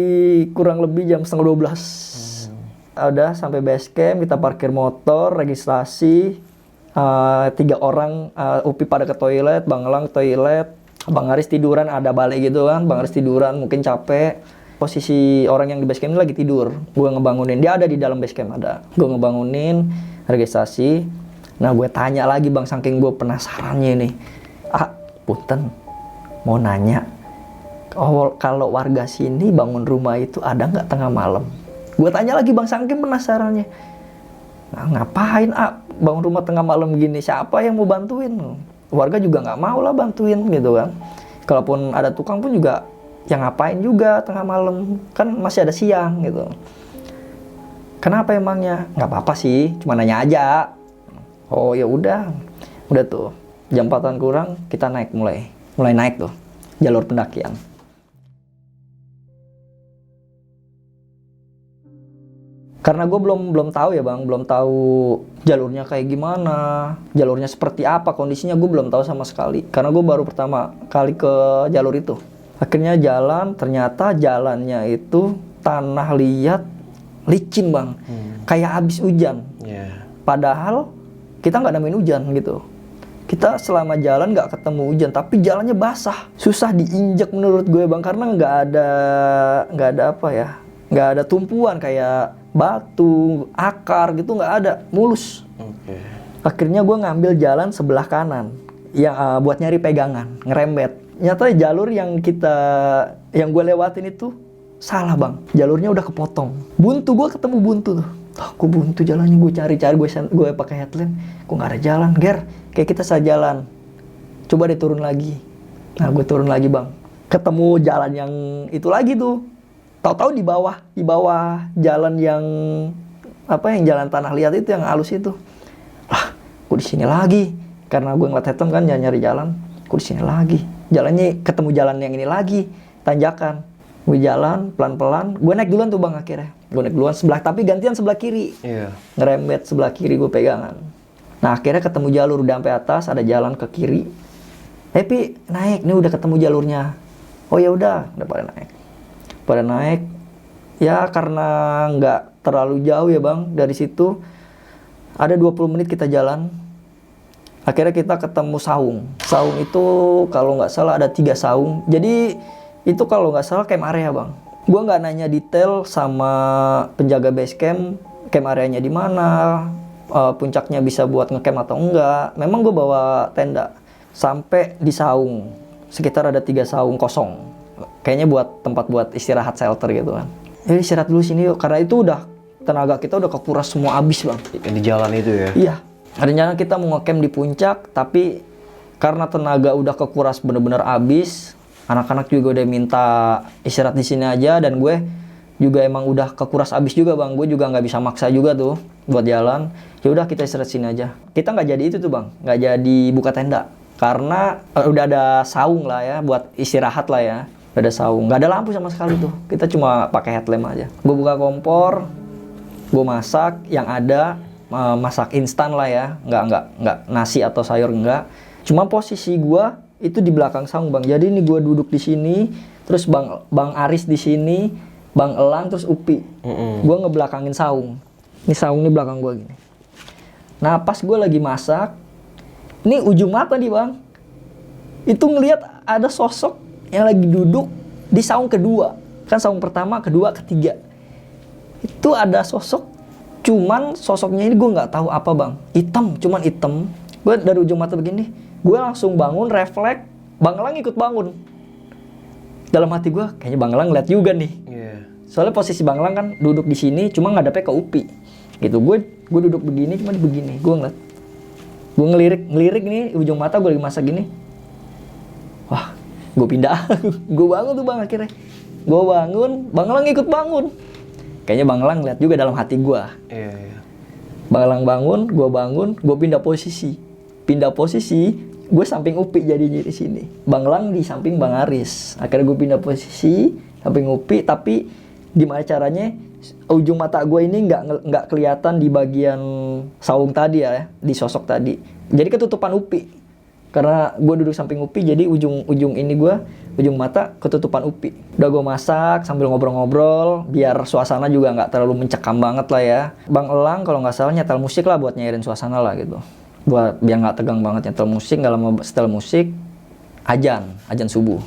kurang lebih jam 11:30. Udah sampai base camp, kita parkir motor, registrasi. 3 orang, Upi pada ke toilet, Bang Elang ke toilet. Bang Aris tiduran, ada balik gitu kan. Bang Aris tiduran, mungkin capek. Posisi orang yang di base camp ini lagi tidur. Gue ngebangunin, dia ada di dalam base camp ada. Gue ngebangunin, registrasi. Nah, gue tanya lagi, Bang, saking gue penasarannya nih. Punten, mau nanya. Kalau warga sini bangun rumah itu ada nggak tengah malam? Gue tanya lagi, Bang, saking penasarannya. Nah, ngapain, bangun rumah tengah malam gini? Siapa yang mau bantuin? Warga juga nggak mau lah bantuin gitu kan. Kalaupun ada tukang pun juga, yang ngapain juga tengah malam, kan masih ada siang gitu. Kenapa emangnya? Nggak apa-apa sih, cuma nanya aja. Oh ya udah tuh jam 4-an kurang kita naik, mulai naik tuh jalur pendakian. Karena gue belum tahu ya, Bang, belum tahu jalurnya kayak gimana, jalurnya seperti apa, kondisinya gue belum tahu sama sekali. Karena gue baru pertama kali ke jalur itu. Akhirnya jalan, ternyata jalannya itu tanah liat, licin, Bang. Kayak habis hujan. Padahal kita nggak nemuin hujan gitu. Kita selama jalan nggak ketemu hujan, tapi jalannya basah. Susah diinjak menurut gue, Bang, karena nggak ada apa ya, nggak ada tumpuan kayak batu, akar gitu, nggak ada, mulus. Akhirnya gue ngambil jalan sebelah kanan, yang buat nyari pegangan, ngerembet. Nyata jalur yang gue lewatin itu salah bang. Jalurnya udah kepotong. Buntu, gue ketemu buntu tuh. Gue buntu jalannya, gue cari-cari, gue pakai headlamp. Kok nggak ada jalan, Ger? Kayak kita salah jalan. Coba deh turun lagi. Nah, gue turun lagi bang. Ketemu jalan yang itu lagi tuh. Tahu-tahu di bawah jalan yang jalan tanah liat itu yang halus itu. Lah, gue di sini lagi. Karena gue ngeliat headlamp kan nyari jalan. Gue di sini lagi. Jalannya ketemu jalan yang ini lagi, tanjakan. Gue jalan pelan-pelan. Gue naik duluan tuh bang akhirnya. Gue naik duluan sebelah, tapi gantian sebelah kiri.
Iya.
Ngerembet sebelah kiri gue pegangan. Nah akhirnya ketemu jalur udah sampai atas, ada jalan ke kiri. Tapi naik, nih udah ketemu jalurnya. Oh ya udah pada naik. Ya karena nggak terlalu jauh ya bang dari situ. Ada 20 menit kita jalan. Akhirnya kita ketemu saung. Saung itu kalau nggak salah ada 3 saung. Jadi itu kalau nggak salah camp area bang. Gue nggak nanya detail sama penjaga base camp areanya di mana, puncaknya bisa buat ngecamp atau enggak. Memang gue bawa tenda sampai di saung. Sekitar ada 3 saung kosong. Kayaknya buat tempat buat istirahat shelter gitu kan. Jadi istirahat dulu sini yuk, karena itu udah tenaga kita udah kekuras semua abis bang.
Di jalan itu ya?
Iya. Rencana kita mau ngecamp di puncak, tapi karena tenaga udah kekuras bener-bener abis. Anak-anak juga udah minta istirahat di sini aja, dan gue juga emang udah kekuras abis juga bang. Gue juga nggak bisa maksa juga tuh buat jalan. Ya udah kita istirahat sini aja. Kita nggak jadi itu tuh bang, nggak jadi buka tenda karena udah ada saung lah ya buat istirahat lah ya. Udah ada saung, nggak ada lampu sama sekali tuh. Kita cuma pakai headlamp aja. Gue buka kompor, gue masak yang ada, masak instan lah ya, nggak nasi atau sayur enggak. Cuma posisi gue itu di belakang saung bang. Jadi ini gue duduk di sini, terus bang Aris di sini, bang Elang, terus Upi. Gue ngebelakangin saung. Ini saung ini belakang gue gini. Nah pas gue lagi masak, ini ujung mata nih bang, itu ngelihat ada sosok yang lagi duduk di saung kedua. Kan saung pertama, kedua, ketiga. Itu ada sosok, cuman sosoknya ini gue nggak tahu apa bang. Cuman hitam. Gue dari ujung mata begini. Gue langsung bangun, refleks, Bang Elang ikut bangun. Dalam hati gue, kayaknya Bang Elang ngeliat juga nih.
Yeah.
Soalnya posisi Bang Elang kan duduk di sini, cuma ngadepnya ke Upi. Gitu, gue duduk begini, cuma begini. Gue ngeliat. Gue ngelirik nih, ujung mata gue lagi masak gini. Wah, gue pindah. Gue bangun tuh bang akhirnya. Gue bangun, Bang Elang ikut bangun. Kayaknya Bang Elang ngeliat juga dalam hati gue.
Yeah.
Bang Elang bangun, gue pindah posisi. Gue samping Upi jadinya di sini. Bang Lang di samping Bang Aris. Akhirnya gue pindah posisi samping Upi, tapi gimana caranya ujung mata gue ini nggak kelihatan di bagian saung tadi ya, di sosok tadi. Jadi ketutupan Upi. Karena gue duduk samping Upi, jadi ujung mata ketutupan Upi. Udah gue masak sambil ngobrol-ngobrol, biar suasana juga nggak terlalu mencekam banget lah ya. Bang Elang kalau nggak salah nyetel musik lah buat nyairin suasana lah gitu. Buat biar nggak tegang banget nyetel musik. Nggak lama setel musik, azan subuh.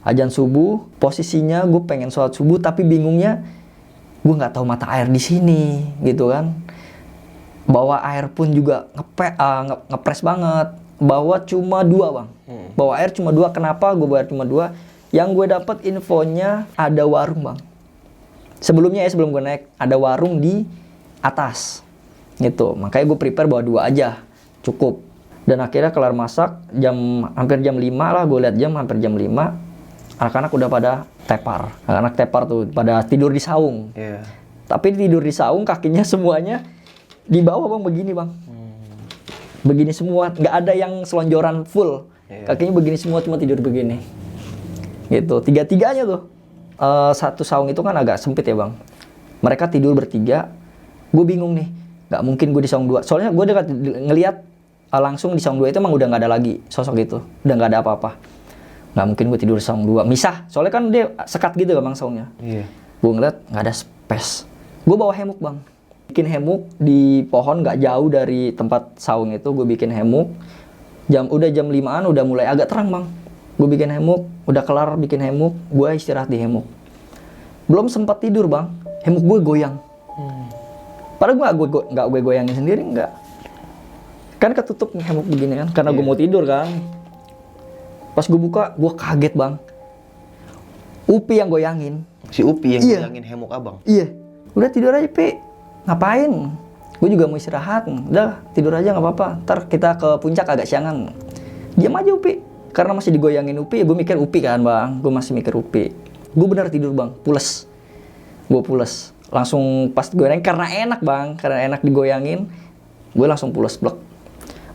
Azan subuh, posisinya gue pengen sholat subuh, tapi bingungnya gue nggak tahu mata air di sini gitu kan. Bawa air pun juga ngepres banget. Bawa cuma 2 bang. Bawa air cuma 2. Kenapa gue bawa air cuma 2? Yang gue dapat infonya ada warung bang. Sebelumnya ya, sebelum gue naik, ada warung di atas gitu. Makanya gue prepare bawa 2 aja, cukup. Dan akhirnya kelar masak, hampir jam 5 lah, gue lihat jam hampir jam 5. Anak-anak udah pada tepar. Anak-anak tepar tuh, pada tidur di saung.
Yeah.
Tapi tidur di saung kakinya semuanya di bawah bang, begini bang. Begini semua, nggak ada yang selonjoran full. Kakinya begini semua, cuma tidur begini. Gitu, tiga-tiganya tuh. Satu saung itu kan agak sempit ya bang. Mereka tidur bertiga. Gue bingung nih, nggak mungkin gue di saung 2. Soalnya gue dekat ngelihat langsung di saung 2 itu emang udah nggak ada lagi sosok itu. Udah nggak ada apa-apa. Nggak mungkin gue tidur di saung 2. Misah, soalnya kan dia sekat gitu bang saungnya.
Iya.
Gue ngeliat nggak ada space. Gue bawa hemuk bang. Bikin hemuk di pohon nggak jauh dari tempat saung itu. Gue bikin hemuk. Udah jam 5-an udah mulai agak terang bang. Gue bikin hemuk, udah kelar bikin hemuk, gue istirahat di hemuk. Belum sempat tidur bang, hemok gue goyang. Padahal nggak gue goyangin sendiri, nggak. Kan ketutup hemok begini kan, karena gue mau tidur kan. Pas gue buka, gue kaget bang. Upi yang goyangin.
Si Upi yang
Iya.
goyangin hemok abang.
Iya, udah tidur aja Pi. Ngapain? Gue juga mau istirahat. Udah tidur aja nggak apa-apa. Ntar kita ke puncak agak siangan. Diam aja Upi. Karena masih digoyangin Upi, gue mikir Upi kan bang. Gue masih mikir Upi. Gue benar tidur bang, pules. Gue pules. Langsung pas goyangin karena enak bang, karena enak digoyangin. Gue langsung pules blek.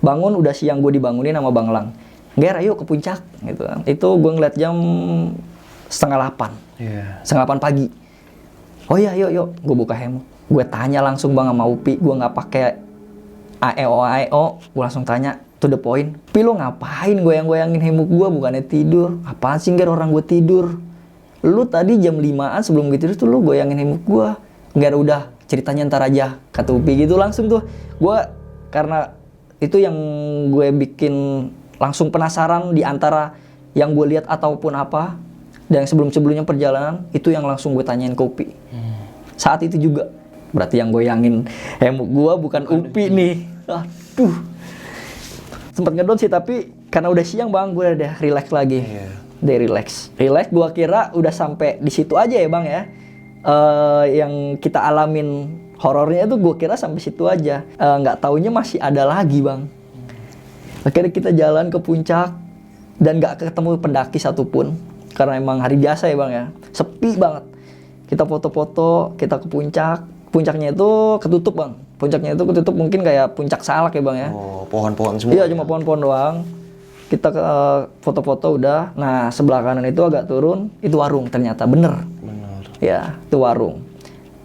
Bangun udah siang, gue dibangunin sama Bang Lang. Ger, ayo ke puncak gitu kan. Itu gue ngeliat jam 7:30.
Iya.
7:30 pagi. Oh iya, yuk. Gue buka hemok. Gue tanya langsung bang sama Upi. Gue nggak pakai AEO. Gue langsung tanya to the point. Pi, lo ngapain goyang-goyangin hemok gue? Bukannya tidur. Apaan sih Ger, orang gue tidur. Lu tadi jam 5-an sebelum gue tidur tuh lu goyangin hemok gue. Ger, udah ceritanya ntar aja. Kata Upi gitu langsung tuh. Gue karena itu yang gue bikin langsung penasaran di antara yang gue lihat ataupun apa. Dan sebelum-sebelumnya perjalanan, itu yang langsung gue tanyain ke Upi. Saat itu juga. Berarti yang goyangin hemok gue bukan Upi nih. Aduh. Sempat ngedon sih, tapi karena udah siang bang, gue udah relax lagi. Udah relax. Relax, gue kira udah sampai di situ aja ya bang ya. Yang kita alamin horornya itu gue kira sampai situ aja. Nggak taunya masih ada lagi bang. Akhirnya kita jalan ke puncak. Dan nggak ketemu pendaki satupun. Karena emang hari biasa ya bang ya, sepi banget. Kita foto-foto, kita ke puncak. Puncaknya itu ketutup bang. Puncaknya itu ketutup mungkin kayak puncak Salak ya bang ya.
Oh, pohon-pohon semua.
Iya, cuma pohon-pohon doang. Kita ke foto-foto udah. Nah, sebelah kanan itu agak turun, itu warung ternyata, bener. Ya, itu warung.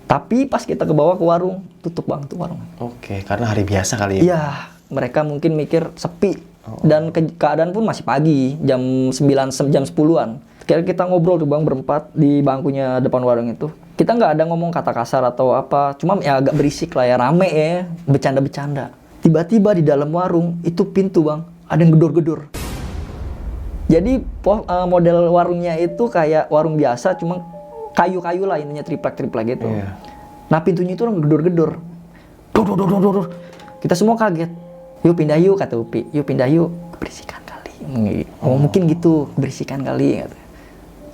Tapi pas kita ke bawah ke warung, tutup bang, tuh warung.
Oke, karena hari biasa kali ya.
Iya, mereka mungkin mikir sepi. Dan keadaan pun masih pagi, jam 9, jam 10-an. Kira kita ngobrol tuh bang berempat di bangkunya depan warung itu. Kita nggak ada ngomong kata kasar atau apa, cuma ya agak berisik lah ya, rame ya, bercanda-bercanda. Tiba-tiba di dalam warung itu pintu bang, ada yang gedor-gedor. Jadi model warungnya itu kayak warung biasa, cuma kayu-kayu lah ininya, triplek-triplek gitu.
Iya.
Nah pintunya itu orang gedor-gedor. Dor. Kita semua kaget. Yuk pindah yuk, kata Upi. Yuk pindah yuk, keberisikan kali. Mungkin gitu, keberisikan kali. Kata.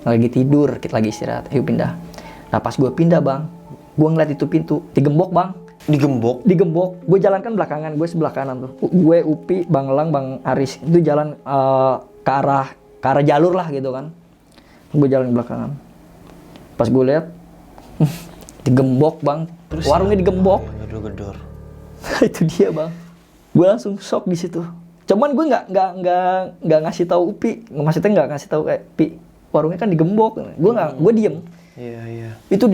Lagi tidur, kita lagi istirahat. Yuk pindah. Nah pas gue pindah bang, gue ngeliat itu pintu, digembok bang.
Digembok?
Digembok. Gue jalan kan belakangan, gue sebelah kanan tuh. Gue, Upi, Bang Lang, Bang Aris. Itu jalan ke arah jalur lah gitu kan. Gue jalan belakangan. Pas gue lihat, digembok bang.
Terus
warungnya digembok.
Gedor-gedor.
Itu dia bang. Gue langsung shock di situ. Cuman gue nggak ngasih tahu Upi. Maksudnya nggak ngasih tahu kayak Pi, warungnya kan digembok. Gue diem.
Iya.
Itu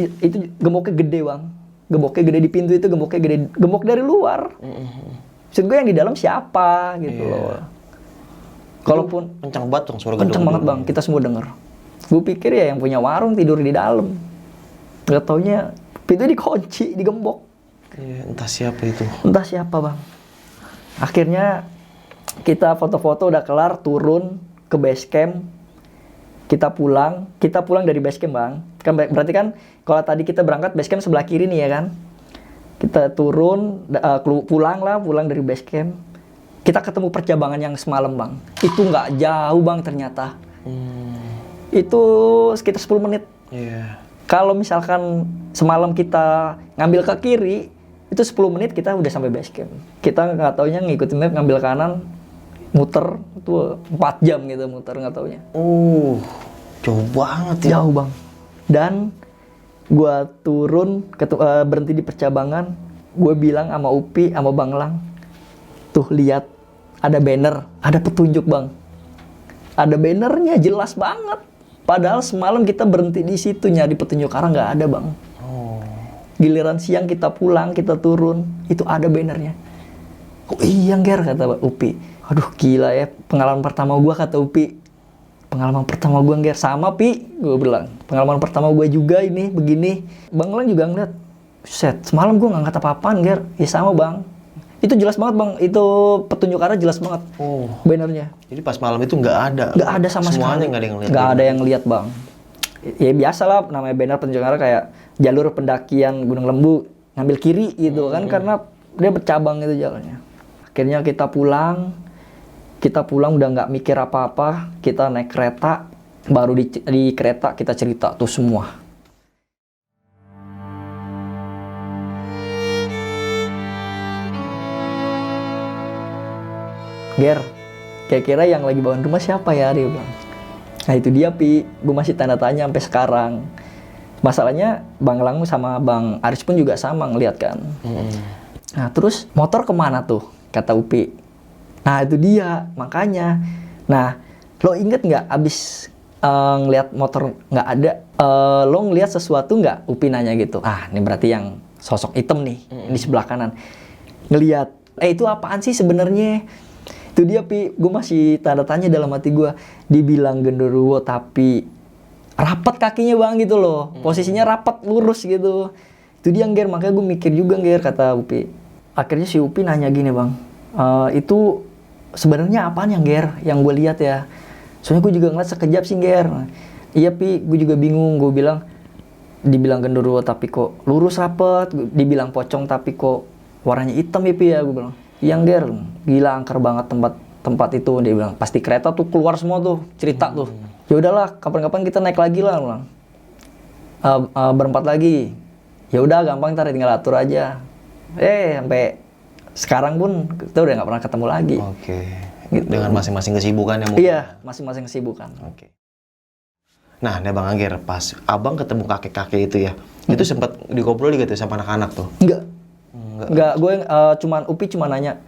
gemboknya gede bang. Gemboknya gede di pintu itu, gemboknya gede. Gembok dari luar. Maksud gue yang di dalam siapa gitu loh. Kalaupun
Kencang banget dong suara gedor.
kenceng banget bang, kita semua denger. Gue pikir ya yang punya warung tidur di dalam. Gak taunya pintu dikunci, digembok.
Iya, entah siapa itu.
Entah siapa bang. Akhirnya kita foto-foto udah kelar, turun ke base camp. Kita pulang dari base camp bang. Kan berarti kan kalau tadi kita berangkat base camp sebelah kiri nih ya kan. Kita turun, pulang dari base camp. Kita ketemu percabangan yang semalam bang. Itu nggak jauh bang ternyata. Itu sekitar 10 menit.
Iya.
Kalau misalkan semalam kita ngambil ke kiri, itu 10 menit kita udah sampai base camp. Kita nggak taunya ngikutin map, ngambil kanan, muter, itu 4 jam gitu muter nggak taunya.
Jauh banget ya.
Jauh bang. Dan gua turun, berhenti di percabangan, gue bilang sama Upi, sama Bang Lang, tuh lihat ada banner, ada petunjuk bang. Ada bannernya jelas banget. Padahal semalam kita berhenti di situ nyari petunjuk arah nggak ada bang. Giliran siang kita pulang, kita turun, itu ada bannernya. Oh iya Ger, kata Upi. Aduh gila ya, pengalaman pertama gua, kata Upi. Pengalaman pertama gua Ger, sama Pi, gue bilang. Pengalaman pertama gua juga ini, begini. Bang Lang juga ngeliat, set, semalam gua nggak ngeliat apa-apaan Ger. Ya sama bang. Itu jelas banget bang, itu petunjuk arah jelas banget. Bannernya.
Jadi pas malam itu nggak ada.
Nggak ada sama
semuanya
sekali.
nggak ada yang lihat.
Nggak ada yang lihat bang. Ya biasa lah, namanya banner petunjuk arah kayak jalur pendakian Gunung Lembu, ngambil kiri gitu kan, karena dia bercabang gitu jalannya. Akhirnya kita pulang udah nggak mikir apa-apa, kita naik kereta, baru di kereta kita cerita tuh semua. Ger, kira-kira yang lagi bangun rumah siapa ya, dia bilang. Nah itu dia Pi, gue masih tanda tanya sampai sekarang. Masalahnya Bang Lang sama Bang Aris pun juga sama ngeliat kan. Nah terus motor kemana tuh, kata Upi. Nah itu dia, makanya. Nah lo inget nggak abis ngeliat motor nggak ada, lo ngeliat sesuatu nggak? Upi nanya gitu. Ah ini berarti yang sosok hitam nih, di sebelah kanan. Ngeliat, itu apaan sih sebenarnya? Itu dia Pi, gue masih tanda tanya dalam hati gue. Dibilang genderuwo tapi rapat kakinya Bang gitu loh. Posisinya rapat lurus gitu. Itu dia Ger, makanya gue mikir juga Ger, kata Upi. Akhirnya si Upi nanya gini Bang, itu sebenarnya apaan yang Ger, yang gue lihat ya? Soalnya gue juga ngeliat sekejap sih Ger. Iya Pi, gue juga bingung. Gue bilang, dibilang genderuwo tapi kok lurus rapet. Dibilang pocong tapi kok warnanya hitam ya Pi ya, gue bilang. Iya Ger, gila angker banget tempat itu. Dia bilang pasti kereta tuh keluar semua tuh, cerita tuh. Ya udahlah, kapan-kapan kita naik lagi lah, bilang. Berempat lagi. Ya udah gampang, ntar tinggal atur aja. Sampai sekarang pun kita udah nggak pernah ketemu lagi.
Oke.
Gitu.
Dengan masing-masing kesibukan yang mungkin.
Iya, masing-masing kesibukan.
Oke. Nah, Bang Angger, pas abang ketemu kakek-kakek itu ya, itu sempat dikobrol gitu sama anak-anak tuh?
Enggak, gue Upi cuma nanya,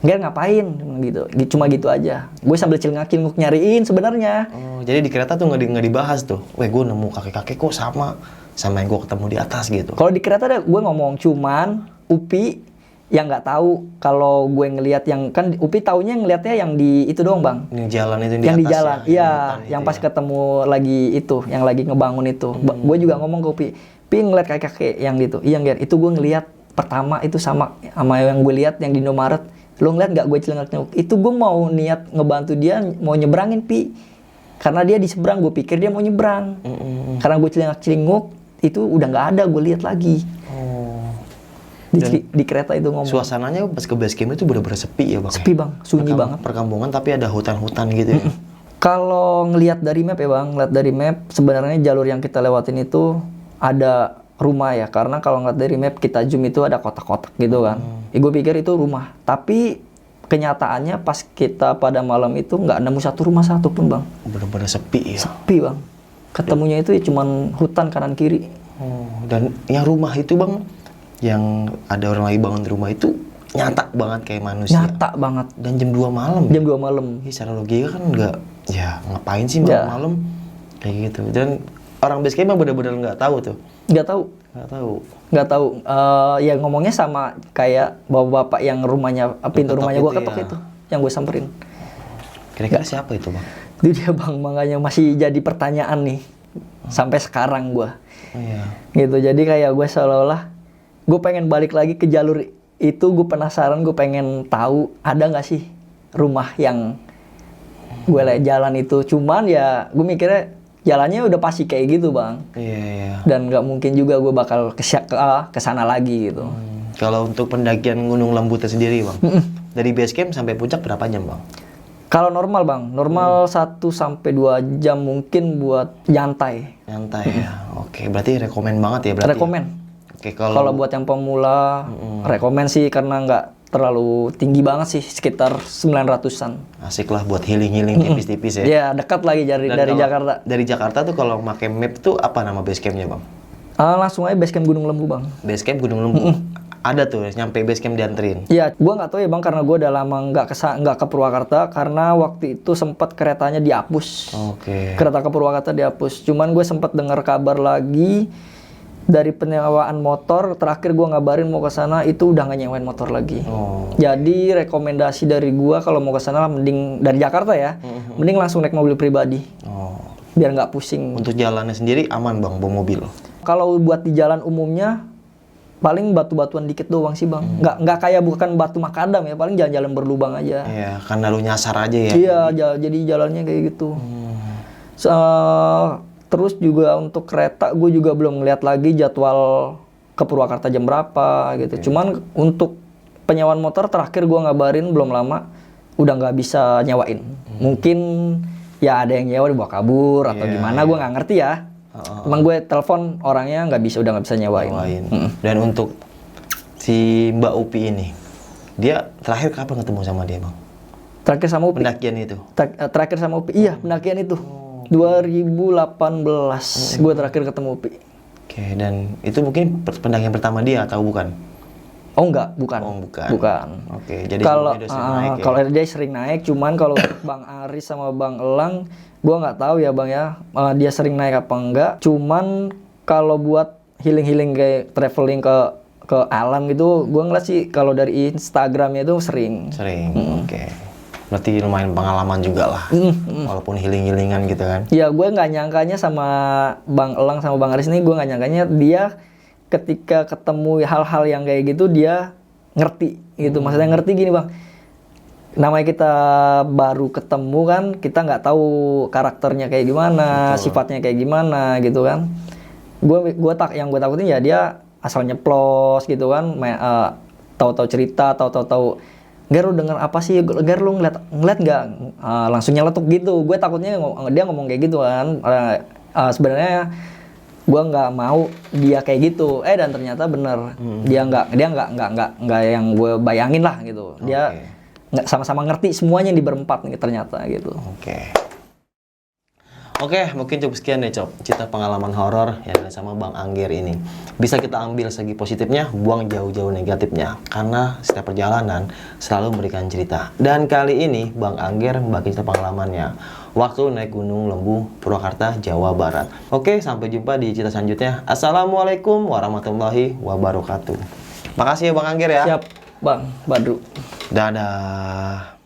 Ger ngapain? Gitu, cuma gitu aja. Gue sambil cilngak-cilnguk nyariin sebenarnya.
Oh, jadi di kereta tuh nggak dibahas tuh. Gue nemu kakek-kakek kok sama yang gue ketemu di atas gitu.
Kalau di kereta gue ngomong, cuman Upi yang nggak tahu kalau gue ngelihat yang kan Upi taunya ngelihatnya yang di itu doang Bang.
Di jalan itu
yang di
atas
jalan,
ya,
iya, yang
itu
pas
ya.
ketemu lagi itu, yang lagi ngebangun itu. Gue juga ngomong ke Upi, ngeliat kakek yang gitu. Iya Ger, itu gue ngelihat pertama itu sama yang gue lihat yang di Indomaret. Lo ngeliat nggak gue celengak-celenguk? Itu gue mau niat ngebantu dia mau nyebrangin Pi, karena dia di seberang. Gue pikir dia mau nyebrang. Karena gue celengak-celenguk itu udah nggak ada, gue lihat lagi. Di kereta itu ngomong.
Suasananya pas ke base camp itu bener-bener sepi ya Bang?
Sepi Bang, sunyi banget.
Perkampungan tapi ada hutan-hutan gitu ya?
Kalau ngelihat dari map ya Bang, ngelihat dari map sebenarnya jalur yang kita lewatin itu ada rumah ya, karena kalau ngeliat dari map kita zoom itu ada kotak-kotak gitu kan. Gue pikir itu rumah, tapi kenyataannya pas kita pada malam itu nggak nemu satu rumah satu pun Bang.
Bener-bener sepi ya?
Sepi Bang. Ketemunya itu ya cuman hutan kanan kiri.
Dan yang rumah itu Bang, yang ada orang lagi bangun di rumah itu nyata banget kayak manusia.
Nyata banget.
Dan jam 2 malam.
Jam 2 malam.
Secara logika kan nggak, ya ngapain sih malam-malam kayak gitu. Dan orang base camp bener-bener nggak tahu tuh.
Nggak tahu. Ya ngomongnya sama kayak bapak-bapak yang rumahnya, pintu rumahnya gue ketok itu, yang gue samperin.
Kira-kira siapa itu Bang?
Itu dia Bang, makanya masih jadi pertanyaan nih sampai sekarang gue. Gitu, jadi kayak gue seolah-olah gue pengen balik lagi ke jalur itu. Gue penasaran, gue pengen tahu ada nggak sih rumah yang gue lihat jalan itu. Cuman ya gue mikirnya jalannya udah pasti kayak gitu Bang.
Iya.
Dan nggak mungkin juga gue bakal ke sana lagi gitu.
Kalau untuk pendakian Gunung Lembu itu sendiri Bang, dari base camp sampai puncak berapa jam Bang?
Kalau normal Bang, 1 sampai 2 jam mungkin buat nyantai.
Nyantai ya. Oke, berarti rekomen banget ya berarti.
Rekomen.
Oke,
Kalau buat yang pemula, rekomen sih karena nggak terlalu tinggi banget sih, sekitar 900-an.
Asik lah buat healing-healing tipis-tipis ya.
Ya, dekat lagi dari Jakarta.
Dari Jakarta tuh kalau pakai map tuh apa nama base campnya Bang?
Langsung aja base camp Gunung Lembu Bang.
Base camp Gunung Lembu. Ada tuh nyampe base camp dianterin.
Iya, gua nggak tahu ya Bang, karena gua udah lama nggak ke Purwakarta, karena waktu itu sempat keretanya dihapus.
Oke.
Kereta ke Purwakarta dihapus. Cuman gue sempat dengar kabar lagi dari penyewaan motor. Terakhir gua ngabarin mau ke sana itu udah nggak nyewain motor lagi. Jadi rekomendasi dari gua kalau mau ke sana mending dari Jakarta ya, mending langsung naik mobil pribadi. Biar nggak pusing.
Untuk jalannya sendiri aman Bang, bawa mobil?
Kalau buat di jalan umumnya paling batu-batuan dikit doang sih Bang. Nggak kayak bukan batu makadam ya, paling jalan-jalan berlubang aja.
Iya, karena lu nyasar aja ya.
Iya, jadi jalannya kayak gitu. Terus juga untuk kereta gue juga belum ngeliat lagi jadwal ke Purwakarta jam berapa gitu. Cuman untuk penyewaan motor terakhir gue ngabarin belum lama udah nggak bisa nyewain. Mungkin ya ada yang nyewa dibawa kabur atau gimana gue nggak ngerti ya. Emang gue telepon orangnya udah nggak bisa nyewain.
Dan untuk si Mbak Upi ini, dia terakhir kapan ketemu sama dia, Bang?
Terakhir sama Upi.
Pendakian itu.
Terakhir sama Upi. Iya, pendakian itu. 2018 gue terakhir ketemu Upi.
Oke, dan itu mungkin pendakian pertama dia atau bukan?
Oh enggak, bukan.
Oh, bukan.
Bukan.
Oke, jadi
Kalau
sebelumnya dia sering naik ya?
kalau dia sering naik, cuman kalau Bang Aris sama Bang Elang, gua nggak tahu ya Bang ya, dia sering naik apa enggak. Cuman kalau buat healing kayak traveling ke alam gitu, gua ngeliat sih kalau dari Instagramnya itu sering.
Sering. Oke. Berarti lumayan pengalaman juga lah. Walaupun healing-healingan gitu kan.
Ya gue nggak nyangkanya sama Bang Elang sama Bang Aris ini, gue nggak nyangkanya dia ketika ketemu hal-hal yang kayak gitu dia ngerti gitu. Maksudnya ngerti gini Bang, namanya kita baru ketemu kan, kita nggak tahu karakternya kayak gimana, sifatnya kayak gimana gitu kan. Yang gue takutin ya dia asal nyeplos gitu kan, tahu-tahu cerita, tahu Ger, lu denger apa sih? Ger, lu ngeliat nggak? Langsung nyeletuk gitu. Gue takutnya dia ngomong kayak gitu kan. Sebenarnya gue nggak mau dia kayak gitu. Dan ternyata bener. Dia nggak yang gue bayangin lah gitu. Dia nggak sama-sama ngerti semuanya di berempat nih ternyata gitu.
Oke, mungkin cukup sekian deh, Cop. Cerita pengalaman horor yang ada sama Bang Angger ini. Bisa kita ambil segi positifnya, buang jauh-jauh negatifnya. Karena setiap perjalanan selalu memberikan cerita. Dan kali ini Bang Angger membagi cerita pengalamannya waktu naik Gunung Lembu, Purwakarta, Jawa Barat. Oke, sampai jumpa di cerita selanjutnya. Assalamualaikum warahmatullahi wabarakatuh. Makasih ya Bang Angger ya.
Siap, Bang Badru.
Dadah.